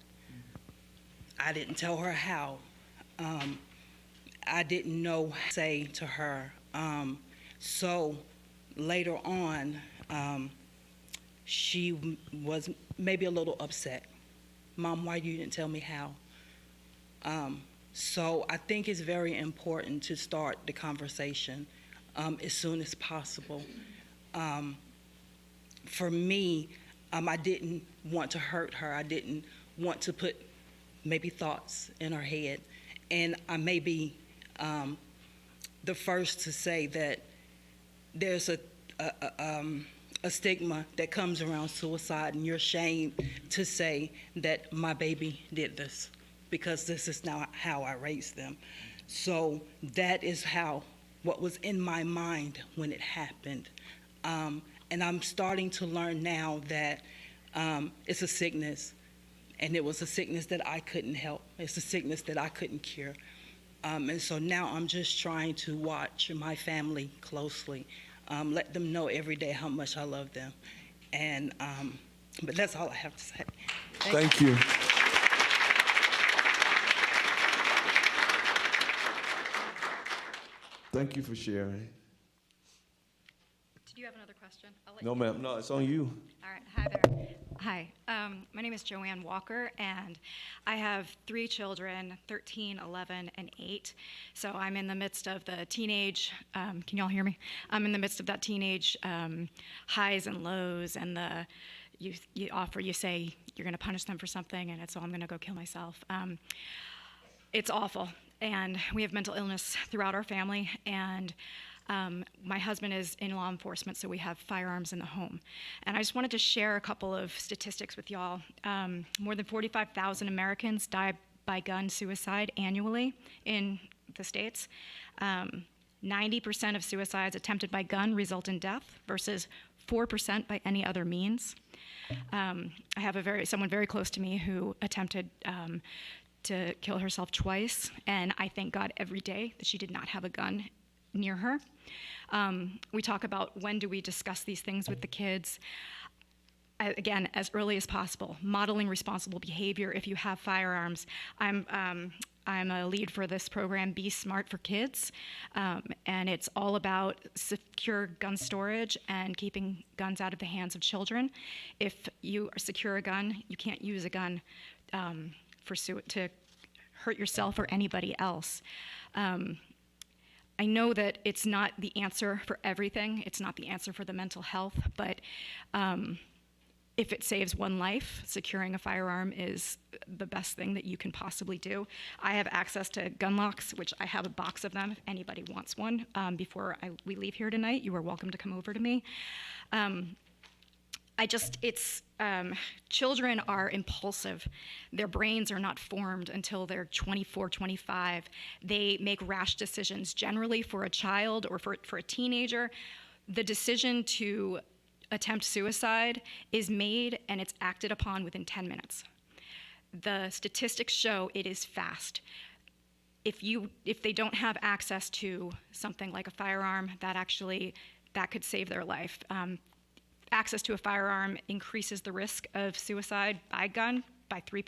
I didn't tell her how. I didn't know what to say to her. So later on, she was maybe a little upset. Mom, why you didn't tell me how? So I think it's very important to start the conversation as soon as possible. For me, I didn't want to hurt her. I didn't want to put maybe thoughts in her head. And I may be the first to say that there's a stigma that comes around suicide, and you're ashamed to say that my baby did this because this is not how I raised them. So that is what was in my mind when it happened. And I'm starting to learn now that it's a sickness, and it was a sickness that I couldn't help. It's a sickness that I couldn't cure. And so now I'm just trying to watch my family closely, let them know every day how much I love them. And, but that's all I have to say. Thank you. Thank you for sharing. Did you have another question? No, ma'am. No, it's on you. All right. Hi there. Hi. My name is Joanne Walker, and I have 3 children, 13, 11, and 8. So I'm in the midst of the teenage, can y'all hear me? I'm in the midst of that teenage highs and lows, and you say you're going to punish them for something, and it's, oh, I'm going to go kill myself. It's awful. And we have mental illness throughout our family, and my husband is in law enforcement, so we have firearms in the home. And I just wanted to share a couple of statistics with y'all. More than 45,000 Americans die by gun suicide annually in the States. 90% of suicides attempted by gun result in death versus 4% by any other means. I have someone very close to me who attempted to kill herself twice, and I thank God every day that she did not have a gun near her. We talk about when do we discuss these things with the kids. Again, as early as possible, modeling responsible behavior if you have firearms. I'm a lead for this program, Be Smart for Kids, and it's all about secure gun storage and keeping guns out of the hands of children. If you secure a gun, you can't use a gun to hurt yourself or anybody else. I know that it's not the answer for everything. It's not the answer for the mental health, but if it saves one life, securing a firearm is the best thing that you can possibly do. I have access to gun locks, which I have a box of them if anybody wants one. Before we leave here tonight, you are welcome to come over to me. Children are impulsive. Their brains are not formed until they're 24, 25. They make rash decisions. Generally, for a child or for a teenager, the decision to attempt suicide is made and it's acted upon within 10 minutes. The statistics show it is fast. If they don't have access to something like a firearm, that could save their life. Access to a firearm increases the risk of suicide by gun by 3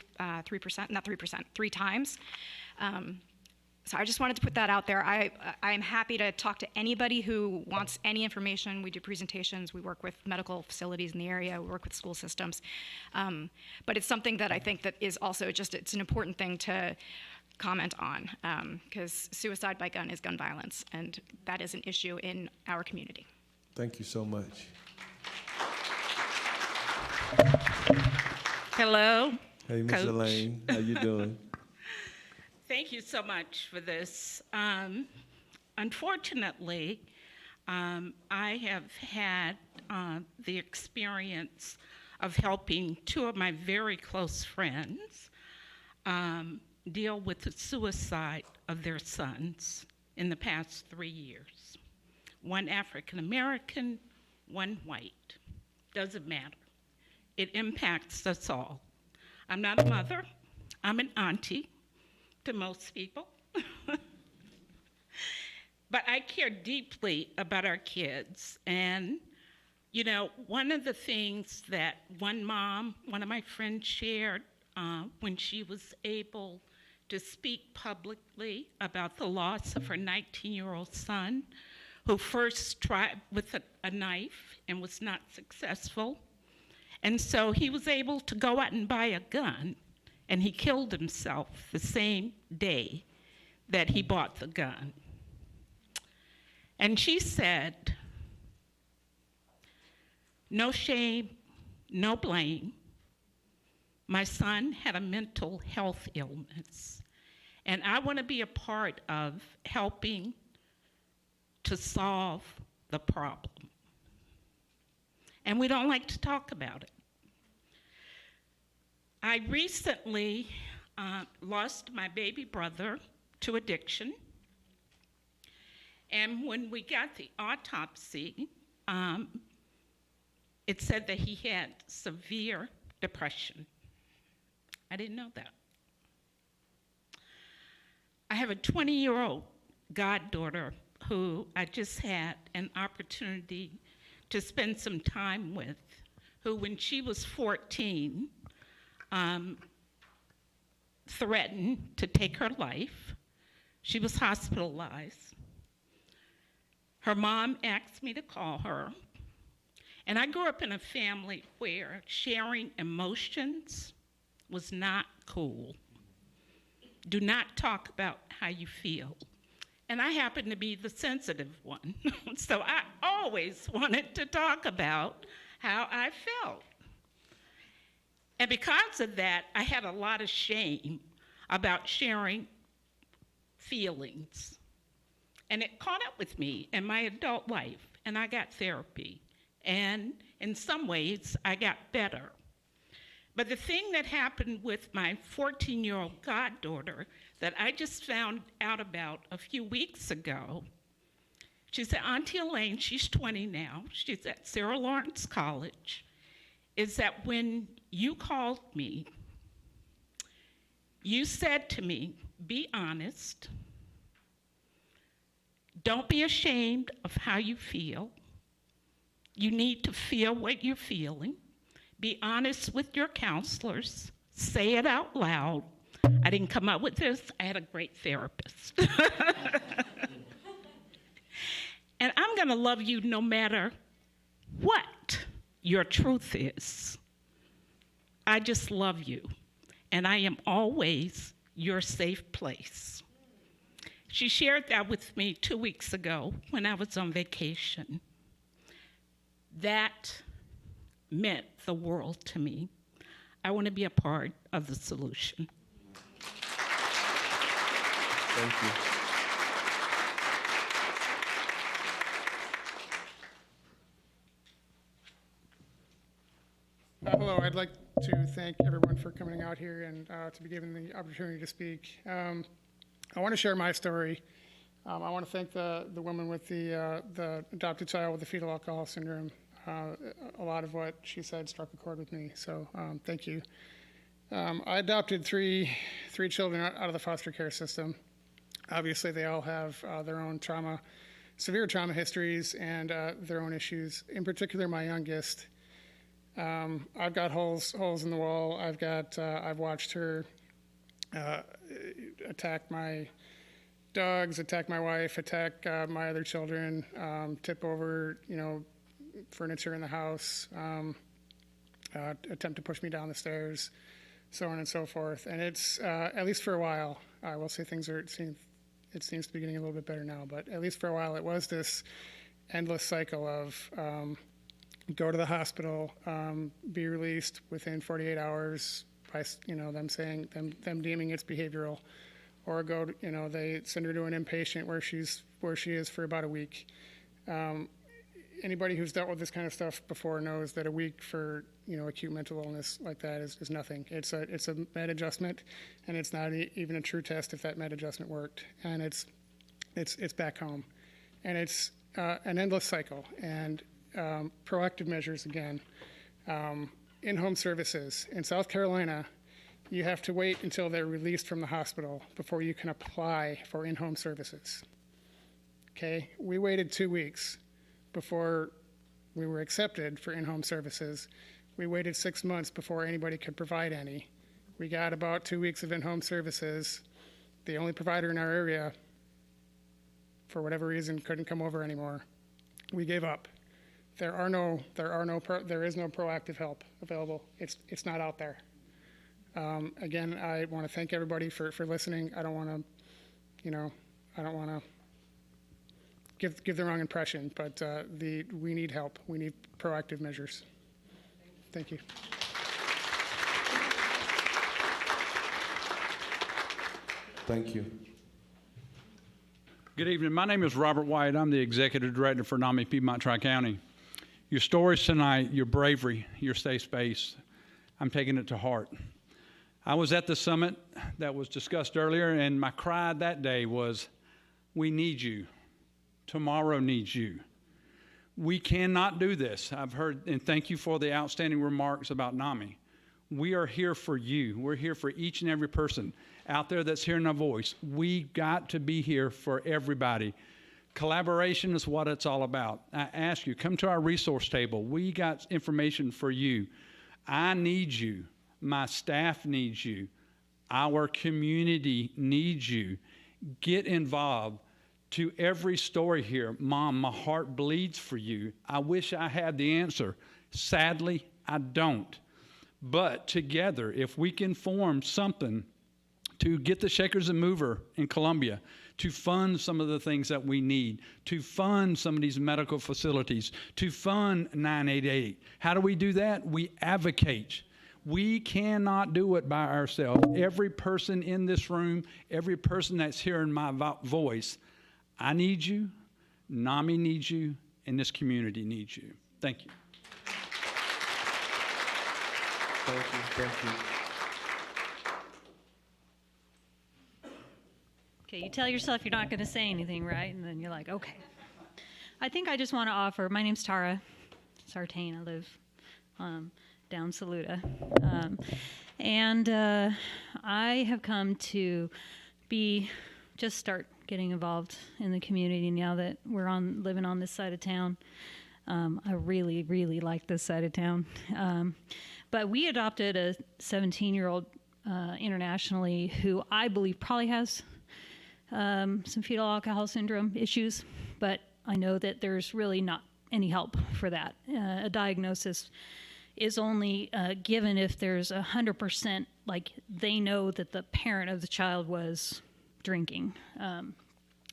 times. So I just wanted to put that out there. I'm happy to talk to anybody who wants any information. We do presentations. We work with medical facilities in the area. We work with school systems. But it's something that I think that is also it's an important thing to comment on, because suicide by gun is gun violence, and that is an issue in our community. Thank you so much. Hello. Hey, Miss Coach. Elaine, how you doing? Thank you so much for this. Unfortunately, I have had the experience of helping two of my very close friends deal with the suicide of their sons in the past 3 years. One African American, one white. Doesn't matter. It impacts us all. I'm not a mother, I'm an auntie to most people. But I care deeply about our kids. And, you know, one of the things that one of my friends shared when she was able to speak publicly about the loss of her 19-year-old son, who first tried with a knife and was not successful. And so he was able to go out and buy a gun, and he killed himself the same day that he bought the gun. And she said, no shame, no blame. My son had a mental health illness, and I want to be a part of helping to solve the problem. And we don't like to talk about it. I recently lost my baby brother to addiction. And when we got the autopsy, it said that he had severe depression. I didn't know that. I have a 20-year-old goddaughter who I just had an opportunity to spend some time with, who when she was 14, threatened to take her life. She was hospitalized. Her mom asked me to call her. And I grew up in a family where sharing emotions was not cool. Do not talk about how you feel. And I happen to be the sensitive one. So I always wanted to talk about how I felt. And because of that, I had a lot of shame about sharing feelings. And it caught up with me in my adult life, and I got therapy. And in some ways, I got better. But the thing that happened with my 14-year-old goddaughter that I just found out about a few weeks ago, she said, Auntie Elaine, she's 20 now, she's at Sarah Lawrence College, is that when you called me, you said to me, be honest, don't be ashamed of how you feel. You need to feel what you're feeling. Be honest with your counselors. Say it out loud. I didn't come up with this. I had a great therapist. And I'm going to love you no matter what your truth is. I just love you. And I am always your safe place. She shared that with me 2 weeks ago when I was on vacation. That meant the world to me. I want to be a part of the solution. Thank you. Hello, I'd like to thank everyone for coming out here and to be given the opportunity to speak. I want to share my story. I want to thank the woman with the adopted child with the fetal alcohol syndrome. A lot of what she said struck a chord with me, so thank you. I adopted three children out of the foster care system. Obviously, they all have their own trauma, severe trauma histories, and their own issues. In particular, my youngest, I've got holes in the wall. I've watched her attack my dogs, attack my wife, attack my other children, tip over, furniture in the house, attempt to push me down the stairs, so on and so forth. And it's, at least for a while, I will say it seems to be getting a little bit better now, but at least for a while it was this endless cycle of go to the hospital, be released within 48 hours by them deeming it's behavioral, or go to, they send her to an inpatient where she is for about a week. Anybody who's dealt with this kind of stuff before knows that a week for acute mental illness like that is nothing. It's a med adjustment, and it's not even a true test if that med adjustment worked. And it's back home, and it's an endless cycle. And proactive measures again, in-home services in South Carolina. You have to wait until they're released from the hospital before you can apply for in-home services. Okay, we waited 2 weeks before we were accepted for in-home services. We waited 6 months before anybody could provide any. We got about 2 weeks of in-home services. The only provider in our area, for whatever reason, couldn't come over anymore. We gave up. There is no proactive help available. It's not out there. Again, I want to thank everybody for listening. I don't want to, give the wrong impression, but we need help. We need proactive measures. Thank you. Thank you. Good evening. My name is Robert White. I'm the Executive Director for NAMI Piedmont Tri-County. Your stories tonight, your bravery, your safe space, I'm taking it to heart. I was at the summit that was discussed earlier, and my cry that day was, we need you. Tomorrow needs you. We cannot do this. I've heard, and thank you for the outstanding remarks about NAMI. We are here for you. We're here for each and every person out there that's hearing our voice. We got to be here for everybody. Collaboration is what it's all about. I ask you, come to our resource table. We got information for you. I need you. My staff needs you. Our community needs you. Get involved. To every story here, Mom, my heart bleeds for you. I wish I had the answer. Sadly, I don't. But together, if we can form something to get the Shakers and Mover in Columbia, to fund some of the things that we need, to fund some of these medical facilities, to fund 988. How do we do that? We advocate. We cannot do it by ourselves. Every person in this room, every person that's hearing my voice, I need you, NAMI needs you, and this community needs you. Thank you. Thank you. Thank you. Okay, you tell yourself you're not going to say anything, right? And then you're like, okay. I think I just want to offer, my name's Tara Sartain. I live down Saluda. I have come to just start getting involved in the community now that we're living on this side of town. I really, really like this side of town. But we adopted a 17-year-old internationally who I believe probably has some fetal alcohol syndrome issues, but I know that there's really not any help for that. A diagnosis is only given if there's 100%, like they know that the parent of the child was drinking.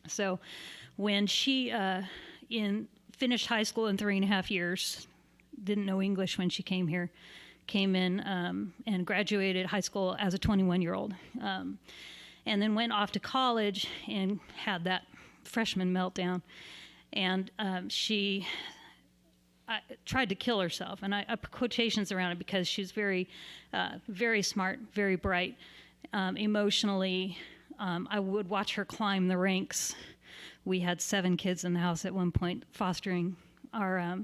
So when she finished high school in 3.5 years, didn't know English when she came here, came in and graduated high school as a 21-year-old, and then went off to college and had that freshman meltdown. And she tried to kill herself, and I put quotations around it because she's very, very smart, very bright. Emotionally, I would watch her climb the ranks. We had 7 kids in the house at one point, fostering our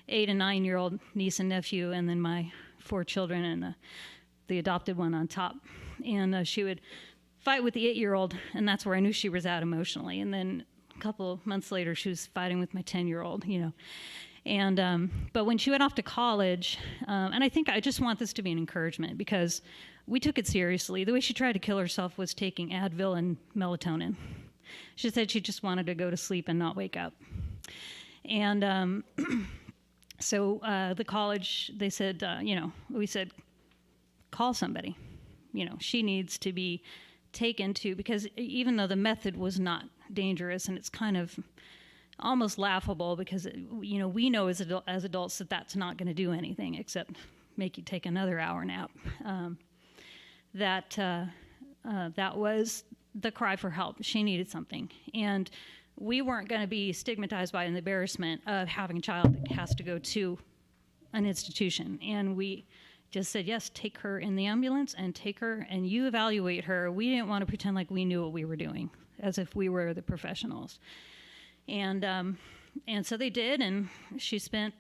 8 and 9-year-old niece and nephew, and then my 4 children and the adopted one on top. And she would fight with the 8-year-old, and that's where I knew she was at emotionally. And then a couple of months later, she was fighting with my 10-year-old, And but when she went off to college, and I think I just want this to be an encouragement because we took it seriously. The way she tried to kill herself was taking Advil and melatonin. She said she just wanted to go to sleep and not wake up. And so the college, they said, we said, call somebody. She needs to be taken to, because even though the method was not dangerous, and it's kind of almost laughable because, you know, we know as adults that that's not going to do anything except make you take another hour nap. That was the cry for help. She needed something. And we weren't going to be stigmatized by the embarrassment of having a child that has to go to an institution. And we just said, yes, take her in the ambulance and take her and you evaluate her. We didn't want to pretend like we knew what we were doing, as if we were the professionals. And so they did, and she spent,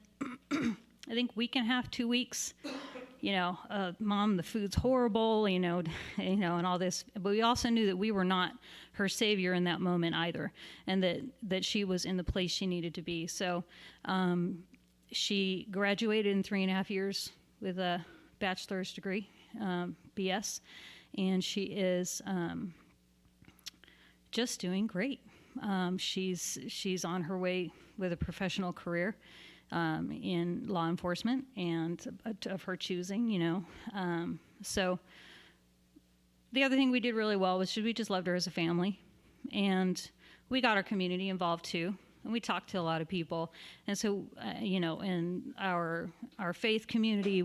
I think, week and a half, 2 weeks, you know, Mom, the food's horrible, you know, and all this. But we also knew that we were not her savior in that moment either, and that she was in the place she needed to be. So she graduated in 3.5 years with a bachelor's degree, BS, and she is just doing great. She's on her way with a professional career in law enforcement, and of her choosing, you know. So the other thing we did really well was we just loved her as a family, and we got our community involved too, and we talked to a lot of people. And so, you know, and our faith community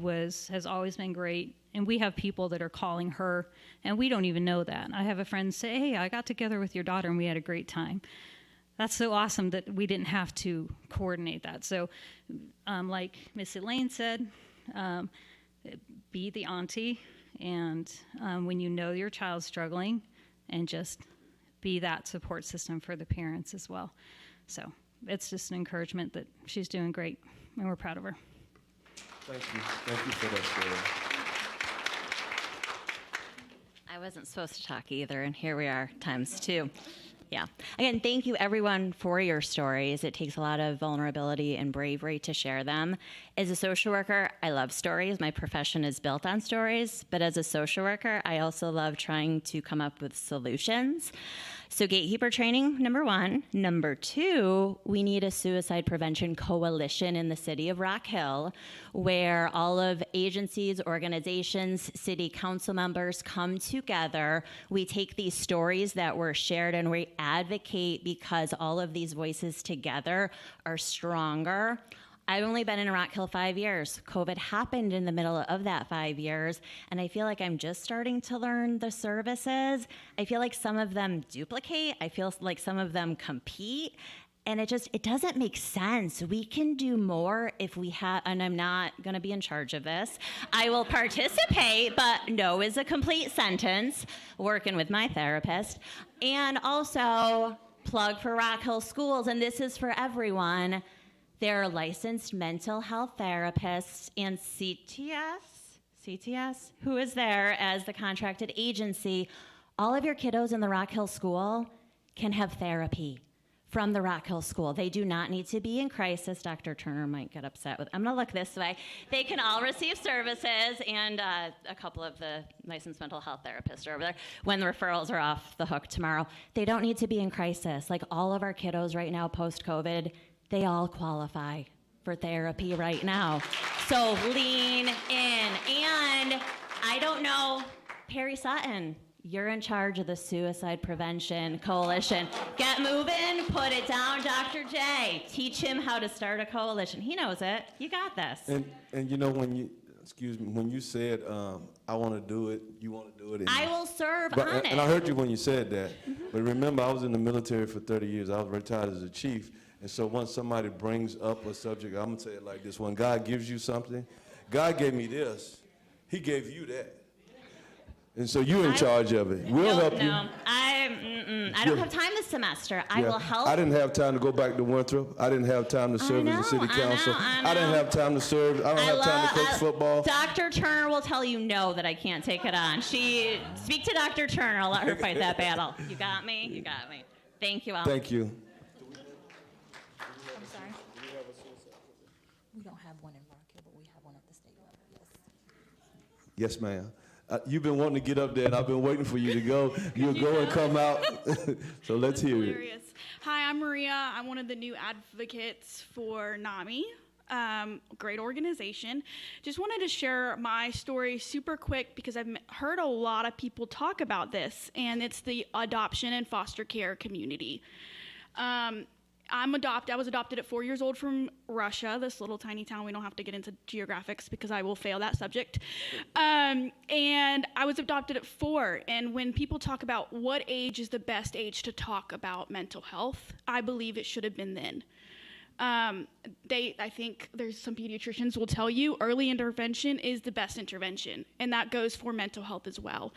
has always been great. And we have people that are calling her, and we don't even know that. I have a friend say, hey, I got together with your daughter, and we had a great time. That's so awesome that we didn't have to coordinate that. So like Miss Elaine said, be the auntie, and when you know your child's struggling, and just be that support system for the parents as well. So it's just an encouragement that she's doing great, and we're proud of her. Thank you. Thank you for that story. I wasn't supposed to talk either, and here we are, ×2. Yeah. Again, thank you everyone for your stories. It takes a lot of vulnerability and bravery to share them. As a social worker, I love stories. My profession is built on stories. But as a social worker, I also love trying to come up with solutions. So gatekeeper training, number 1. Number 2, we need a suicide prevention coalition in the city of Rock Hill, where all of agencies, organizations, city council members come together. We take these stories that were shared and we advocate, because all of these voices together are stronger. I've only been in Rock Hill 5 years. COVID happened in the middle of that 5 years, and I feel like I'm just starting to learn the services. I feel like some of them duplicate. I feel like some of them compete, and it doesn't make sense. We can do more if we have, and I'm not going to be in charge of this. I will participate, but no is a complete sentence, working with my therapist. And also, plug for Rock Hill Schools, and this is for everyone. There are licensed mental health therapists and CTS, who is there as the contracted agency. All of your kiddos in the Rock Hill School can have therapy from the Rock Hill School. They do not need to be in crisis. Dr. Turner might get upset with, I'm gonna look this way. They can all receive services, and a couple of the licensed mental health therapists are over there when the referrals are off the hook tomorrow. They don't need to be in crisis. Like all of our kiddos right now post-COVID, they all qualify for therapy right now. So lean in. And I don't know, Perry Sutton, you're in charge of the Suicide Prevention Coalition. Get moving, put it down, Dr. J. Teach him how to start a coalition. He knows it. You got this. And you know, when you said, I want to do it, you want to do it. I will serve on it. And I heard you when you said that. But remember, I was in the military for 30 years. I was retired as a chief. And so once somebody brings up a subject, I'm going to say it like this. When God gives you something, God gave me this. He gave you that. And so you're in charge of it. We'll help you. No, I don't have time this semester. I will help. I didn't have time to go back to Winthrop. I didn't have time to serve as a city council. I didn't have time to serve. I don't have time to coach football. Dr. Turner will tell you no, that I can't take it on. Speak to Dr. Turner. I'll let her fight that battle. You got me? You got me. Thank you all. Thank you. I'm sorry. We don't have one in Rock Hill, but we have one at the state level, yes. Yes, ma'am. You've been wanting to get up there, and I've been waiting for you to go. You'll go and come out. So let's hear it. Hi, I'm Maria. I'm one of the new advocates for NAMI. Great organization. Just wanted to share my story super quick because I've heard a lot of people talk about this, and it's the adoption and foster care community. I was adopted at 4 years old from Russia, this little tiny town. We don't have to get into geographics because I will fail that subject. And I was adopted at 4. And when people talk about what age is the best age to talk about mental health, I believe it should have been then. I think there's some pediatricians will tell you early intervention is the best intervention, and that goes for mental health as well.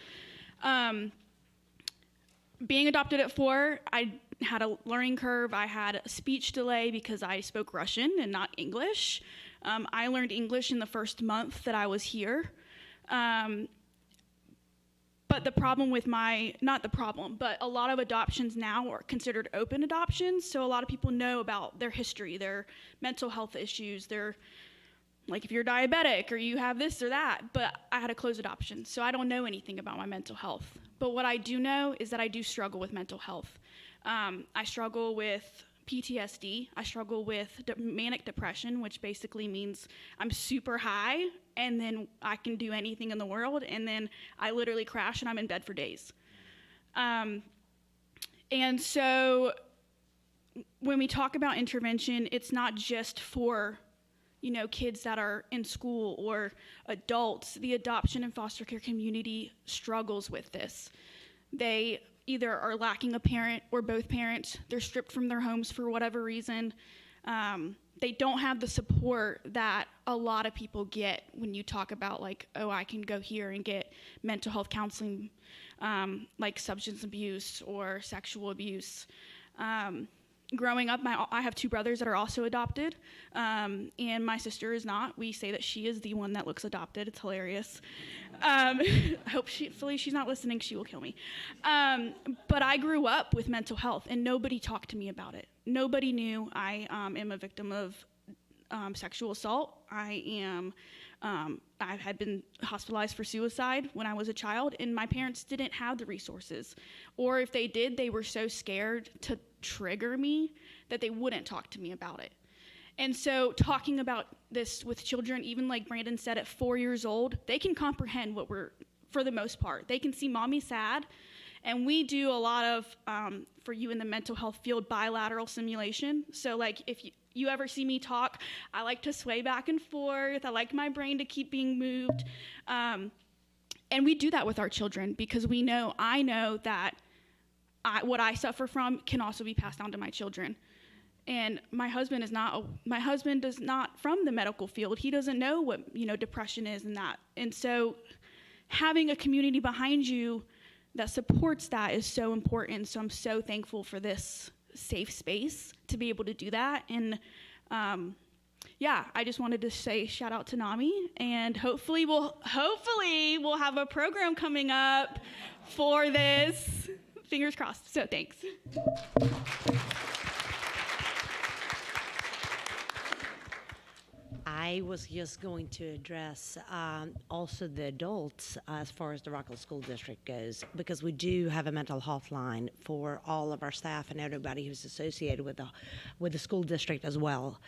Being adopted at 4, I had a learning curve. I had a speech delay because I spoke Russian and not English. I learned English in the first month that I was here. But the problem with but a lot of adoptions now are considered open adoptions. So a lot of people know about their history, their mental health issues, like if you're diabetic or you have this or that. But I had a closed adoption, so I don't know anything about my mental health. But what I do know is that I do struggle with mental health. I struggle with PTSD. I struggle with manic depression, which basically means I'm super high and then I can do anything in the world, and then I literally crash and I'm in bed for days. And so when we talk about intervention, it's not just for kids that are in school or adults. The adoption and foster care community struggles with this. They either are lacking a parent or both parents. They're stripped from their homes for whatever reason. They don't have the support that a lot of people get when you talk about I can go here and get mental health counseling, like substance abuse or sexual abuse. Growing up, I have 2 brothers that are also adopted, and my sister is not. We say that she is the one that looks adopted. It's hilarious. Hopefully she's not listening. She will kill me. But I grew up with mental health, and nobody talked to me about it. Nobody knew I am a victim of sexual assault. I had been hospitalized for suicide when I was a child, and my parents didn't have the resources. Or if they did, they were so scared to trigger me that they wouldn't talk to me about it. And so talking about this with children, even like Brandon said, at 4 years old, they can comprehend for the most part. They can see mommy sad. And we do a lot of, for you in the mental health field, bilateral simulation. So like if you ever see me talk, I like to sway back and forth. I like my brain to keep being moved. And we do that with our children because I know that what I suffer from can also be passed down to my children. And my husband is not from the medical field. He doesn't know what, depression is and that. And so having a community behind you that supports that is so important. So I'm so thankful for this safe space to be able to do that. And I just wanted to say shout out to NAMI, and hopefully we'll have a program coming up for this. Fingers crossed. So thanks. I was just going to address also the adults as far as the Rock Hill School District goes, because we do have a mental health line for all of our staff and everybody who's associated with the school district as well.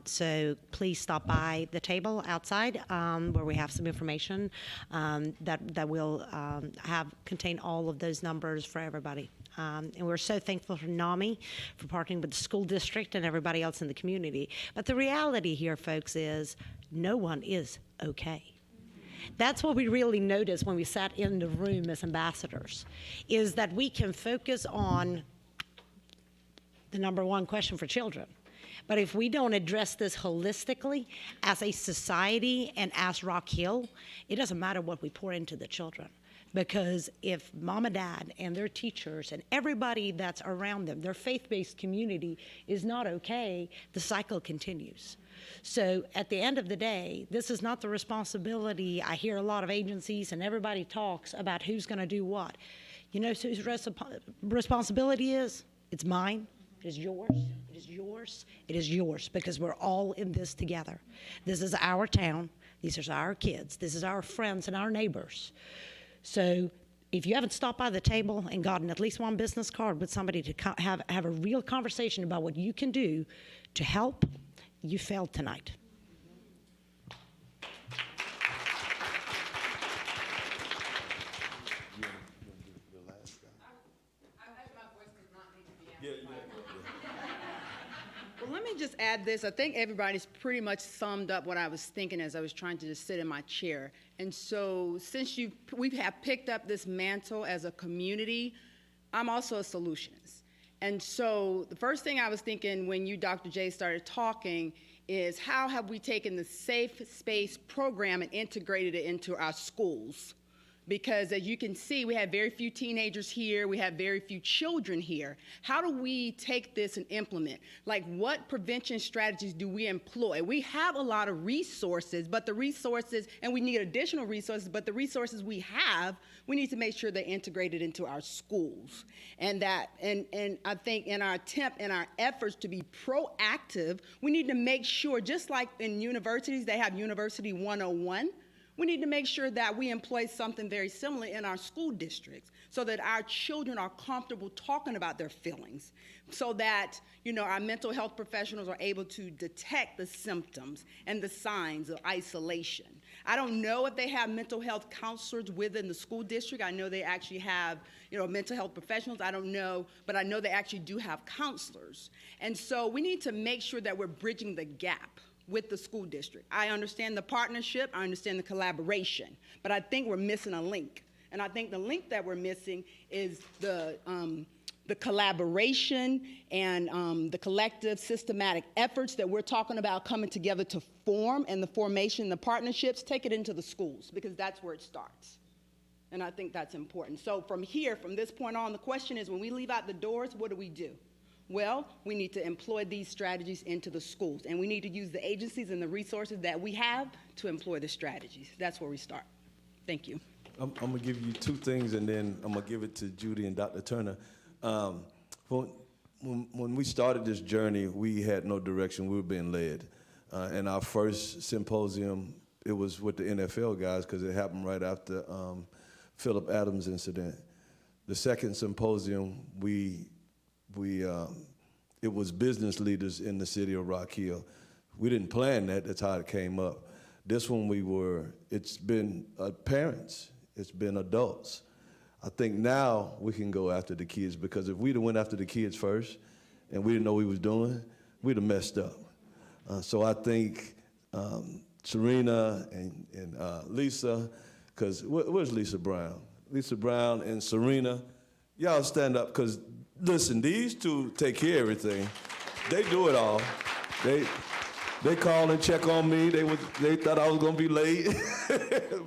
So please stop by the table outside where we have some information that will contain all of those numbers for everybody. And we're so thankful for NAMI for partnering with the school district and everybody else in the community. But the reality here, folks, is no one is okay. That's what we really noticed when we sat in the room as ambassadors, is that we can focus on the number one question for children. But if we don't address this holistically as a society and as Rock Hill, it doesn't matter what we pour into the children. Because if mom and dad and their teachers and everybody that's around them, their faith-based community is not okay, the cycle continues. So at the end of the day, this is not the responsibility. I hear a lot of agencies and everybody talks about who's going to do what. You know whose responsibility is? It's mine. It is yours. It is yours. It is yours, because we're all in this together. This is our town. These are our kids. This is our friends and our neighbors. So if you haven't stopped by the table and gotten at least one business card with somebody to have a real conversation about what you can do to help, you failed tonight. Well, let me just add this. I think everybody's pretty much summed up what I was thinking as I was trying to just sit in my chair. And so since we have picked up this mantle as a community, I'm also a solutionist. And so the first thing I was thinking when you, Dr. J, started talking is how have we taken the Safe Space program and integrated it into our schools? Because as you can see, we have very few teenagers here, we have very few children here. How do we take this and implement? Like, what prevention strategies do we employ? We have a lot of resources, but the resources, and we need additional resources, but the resources we have, we need to make sure they're integrated into our schools. And I think in our efforts to be proactive, we need to make sure, just like in universities, they have University 101, we need to make sure that we employ something very similar in our school districts so that our children are comfortable talking about their feelings, so that, you know, our mental health professionals are able to detect the symptoms and the signs of isolation. I don't know if they have mental health counselors within the school district. I know they actually have, you know, mental health professionals. I don't know, but I know they actually do have counselors. And so we need to make sure that we're bridging the gap with the school district. I understand the partnership, I understand the collaboration, but I think we're missing a link. And I think the link that we're missing is the collaboration and the collective systematic efforts that we're talking about coming together to form, and the formation, the partnerships, take it into the schools, because that's where it starts. And I think that's important. So from here, from this point on, the question is, when we leave out the doors, what do we do? Well, we need to employ these strategies into the schools, and we need to use the agencies and the resources that we have to employ the strategies. That's where we start. Thank you. I'm going to give you two things, and then I'm going to give it to Judy and Dr. Turner. When we started this journey, we had no direction. We were being led. And our first symposium, it was with the NFL guys, because it happened right after Philip Adams incident. The second symposium, it was business leaders in the city of Rock Hill. We didn't plan that, that's how it came up. This one it's been parents, it's been adults. I think now we can go after the kids, because if we'd have went after the kids first and we didn't know what we was doing, we'd have messed up. So I think Serena and Lisa, because where's Lisa Brown? Lisa Brown and Serena, y'all stand up, because listen, these two take care of everything. They do it all. They call and check on me. They thought I was gonna be late,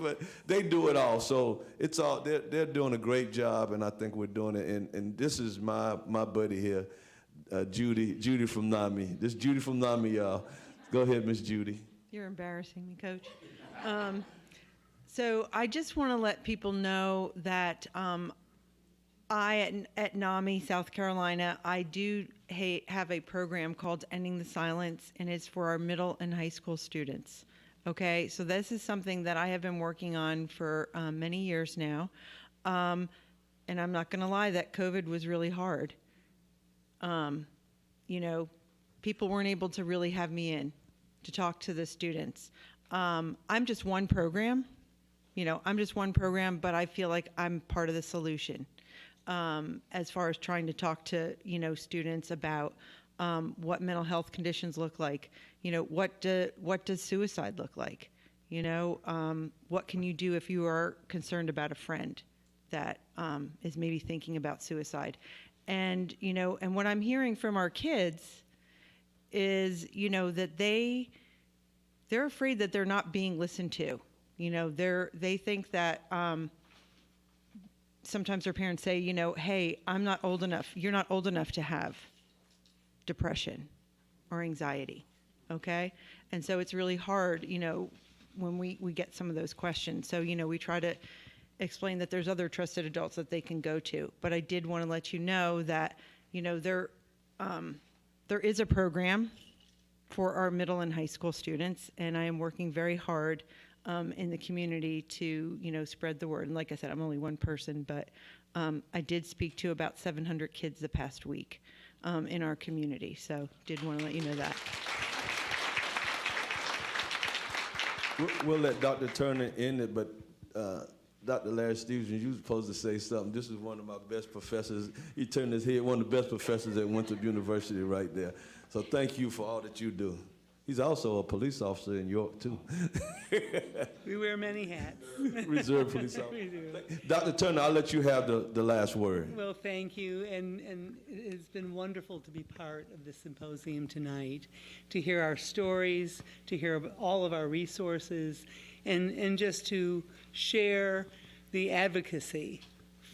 but they do it all. So it's all they're doing a great job, and I think we're doing it. And this is my buddy here, Judy from NAMI. This is Judy from NAMI, y'all. Go ahead, Miss Judy. You're embarrassing me, Coach. So I just want to let people know that at NAMI, South Carolina, I do have a program called Ending the Silence, and it's for our middle and high school students. Okay, so this is something that I have been working on for many years now. And I'm not going to lie, that COVID was really hard. You know, people weren't able to really have me in to talk to the students. I'm just one program. You know, I'm just one program, but I feel like I'm part of the solution. As far as trying to talk to, you know, students about what mental health conditions look like. You know, what does suicide look like? You know, what can you do if you are concerned about a friend that is maybe thinking about suicide? And, you know, and what I'm hearing from our kids is, you know, that they're afraid that they're not being listened to. You know, they think that sometimes their parents say, you know, hey, I'm not old enough. You're not old enough to have depression or anxiety, okay? And so it's really hard, you know, when we get some of those questions. So, you know, we try to explain that there's other trusted adults that they can go to. But I did want to let you know that, you know, there is a program for our middle and high school students, and I am working very hard in the community to, you know, spread the word. And like I said, I'm only one person, but I did speak to about 700 kids the past week in our community. So did want to let you know that. We'll let Dr. Turner end it, but Dr. Larry Stevenson, you were supposed to say something. This is one of my best professors. He turned his head, one of the best professors at Winthrop University right there. So thank you for all that you do. He's also a police officer in York, too. We wear many hats. Reserve police officer. We do. Dr. Turner, I'll let you have the last word. Well, thank you, and it's been wonderful to be part of this symposium tonight, to hear our stories, to hear all of our resources, and just to share the advocacy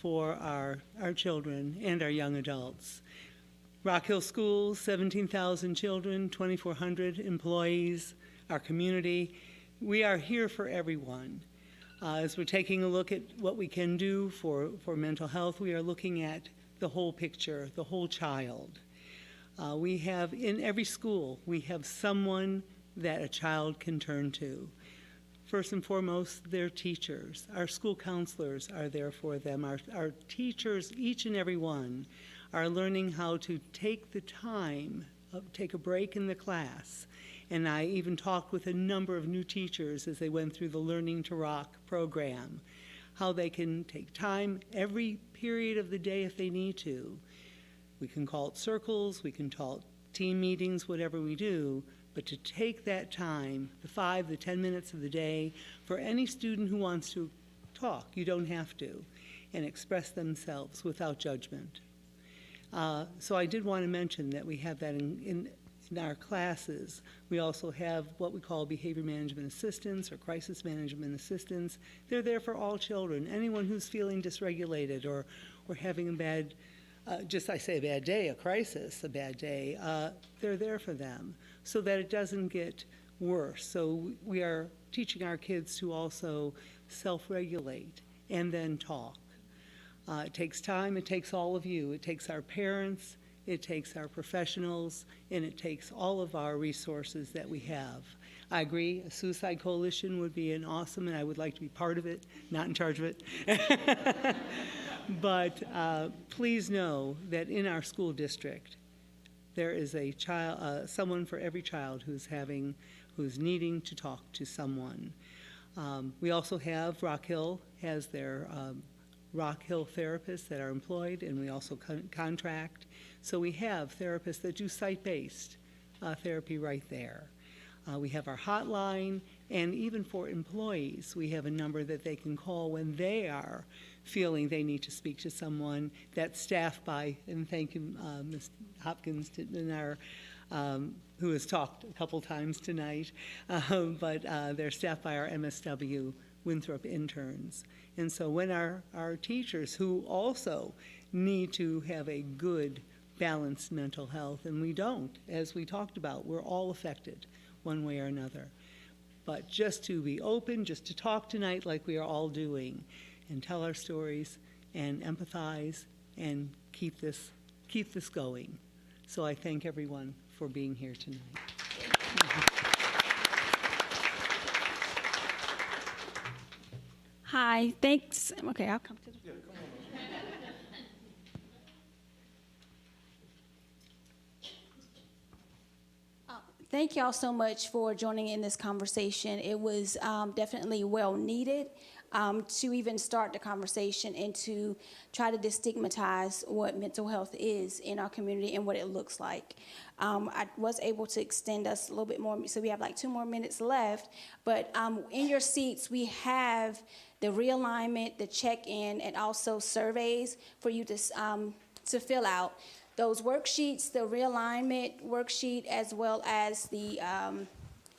for our children and our young adults. Rock Hill Schools, 17,000 children, 2,400 employees, our community. We are here for everyone. As we're taking a look at what we can do for mental health, we are looking at the whole picture, the whole child. We have, in every school, we have someone that a child can turn to. First and foremost, their teachers. Our school counselors are there for them. Our teachers, each and every one, are learning how to take the time, take a break in the class. And I even talked with a number of new teachers as they went through the Learning to Rock program, how they can take time every period of the day if they need to. We can call it circles, we can call it team meetings, whatever we do, but to take that time, the 5 to 10 minutes of the day, for any student who wants to talk, you don't have to, and express themselves without judgment. So I did want to mention that we have that in our classes. We also have what we call behavior management assistants or crisis management assistants. They're there for all children. Anyone who's feeling dysregulated or having a bad, I say a bad day, a crisis, a bad day, they're there for them so that it doesn't get worse. So we are teaching our kids to also self-regulate and then talk. It takes time, it takes all of you. It takes our parents, it takes our professionals, and it takes all of our resources that we have. I agree, a suicide coalition would be an awesome, and I would like to be part of it, not in charge of it. But please know that in our school district, there is a child, someone for every child who's needing to talk to someone. We also have, Rock Hill has their Rock Hill therapists that are employed, and we also contract. So we have therapists that do site-based therapy right there. We have our hotline, and even for employees, we have a number that they can call when they are feeling they need to speak to someone that's staffed by, and thank you, Ms. Hopkins, who has talked a couple times tonight, but they're staffed by our MSW Winthrop interns. And so when our teachers, who also need to have a good, balanced mental health, and we don't, as we talked about, we're all affected one way or another. But just to be open, just to talk tonight like we are all doing, and tell our stories, and empathize, and keep this going. So I thank everyone for being here tonight. Hi, thanks. Okay, I'll come to the. Thank y'all so much for joining in this conversation. It was definitely well needed to even start the conversation and to try to destigmatize what mental health is in our community and what it looks like. I was able to extend us a little bit more, so we have like 2 more minutes left. But in your seats, we have the realignment, the check-in, and also surveys for you to fill out. Those worksheets, the realignment worksheet, as well as the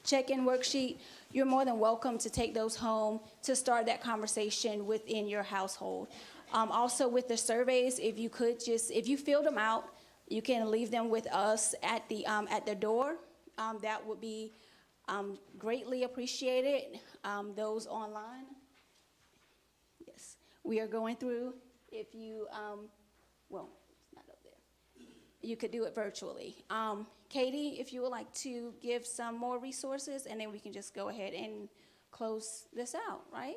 check-in worksheet, you're more than welcome to take those home to start that conversation within your household. Also with the surveys, if you filled them out, you can leave them with us at the door. That would be greatly appreciated. Those online, yes, we are going through. If you, well, it's not up there. You could do it virtually. Katie, if you would like to give some more resources, and then we can just go ahead and close this out, right?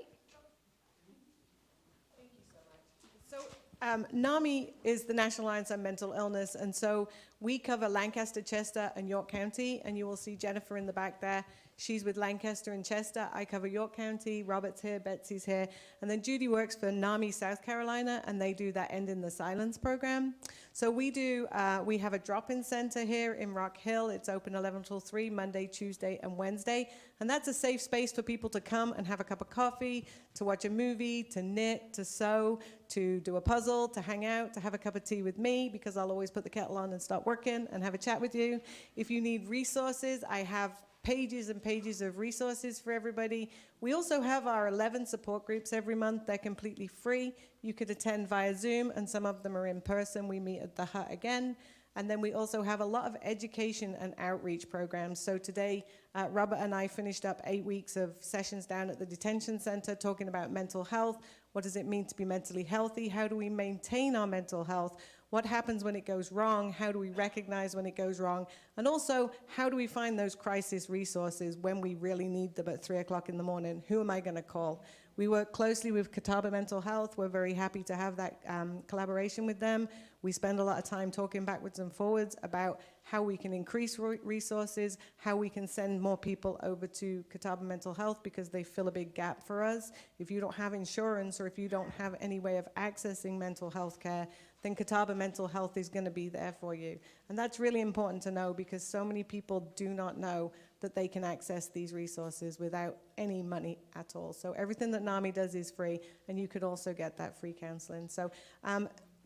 Thank you so much. So NAMI is the National Alliance on Mental Illness, and so we cover Lancaster, Chester, and York County, and you will see Jennifer in the back there. She's with Lancaster and Chester. I cover York County. Robert's here, Betsy's here. And then Judy works for NAMI South Carolina, and they do that End in the Silence program. So we have a drop-in center here in Rock Hill. It's open 11 till 3, Monday, Tuesday, and Wednesday. And that's a safe space for people to come and have a cup of coffee, to watch a movie, to knit, to sew, to do a puzzle, to hang out, to have a cup of tea with me, because I'll always put the kettle on and start working and have a chat with you. If you need resources, I have pages and pages of resources for everybody. We also have our 11 support groups every month. They're completely free. You could attend via Zoom, and some of them are in person. We meet at the Hut again. And then we also have a lot of education and outreach programs. So today, Robert and I finished up 8 weeks of sessions down at the detention center talking about mental health. What does it mean to be mentally healthy? How do we maintain our mental health? What happens when it goes wrong? How do we recognize when it goes wrong? And also, how do we find those crisis resources when we really need them at 3 o'clock in the morning? Who am I going to call? We work closely with Catawba Mental Health. We're very happy to have that collaboration with them. We spend a lot of time talking backwards and forwards about how we can increase resources, how we can send more people over to Catawba Mental Health, because they fill a big gap for us. If you don't have insurance, or if you don't have any way of accessing mental health care, then Catawba Mental Health is going to be there for you. And that's really important to know, because so many people do not know that they can access these resources without any money at all. So everything that NAMI does is free, and you could also get that free counseling. So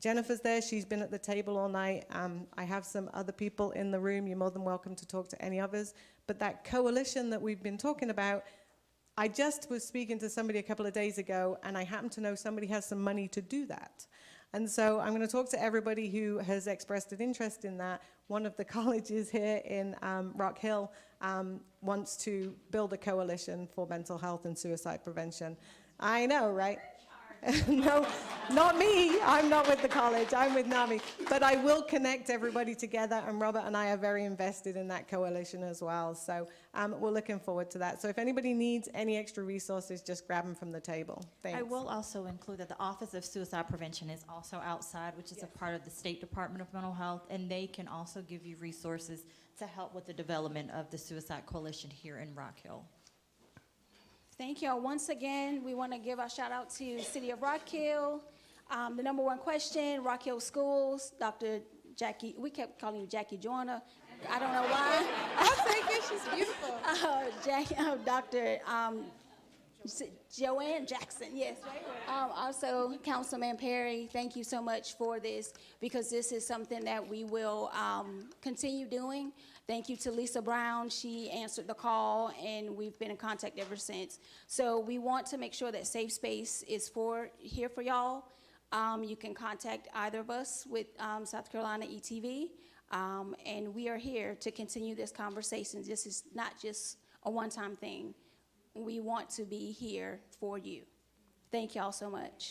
Jennifer's there. She's been at the table all night. I have some other people in the room. You're more than welcome to talk to any of us. But that coalition that we've been talking about, I just was speaking to somebody a couple of days ago, and I happen to know somebody has some money to do that. And so I'm going to talk to everybody who has expressed an interest in that. One of the colleges here in Rock Hill wants to build a coalition for mental health and suicide prevention. I know, right? No, not me. I'm not with the college. I'm with NAMI. But I will connect everybody together, and Robert and I are very invested in that coalition as well. So we're looking forward to that. So if anybody needs any extra resources, just grab them from the table. Thanks. I will also include that the Office of Suicide Prevention is also outside, which is a part of the State Department of Mental Health, and they can also give you resources to help with the development of the Suicide Coalition here in Rock Hill. Thank y'all. Once again, we want to give a shout out to City of Rock Hill. The number one question, Rock Hill Schools, Dr. Jackie, we kept calling you Jackie Joyner. I don't know why. I'll take it, she's beautiful. Dr. Joanne Jackson, yes. Also, Councilman Perry, thank you so much for this, because this is something that we will continue doing. Thank you to Lisa Brown. She answered the call, and we've been in contact ever since. So we want to make sure that Safe Space is here for y'all. You can contact either of us with South Carolina ETV, and we are here to continue this conversation. This is not just a one-time thing. We want to be here for you. Thank y'all so much.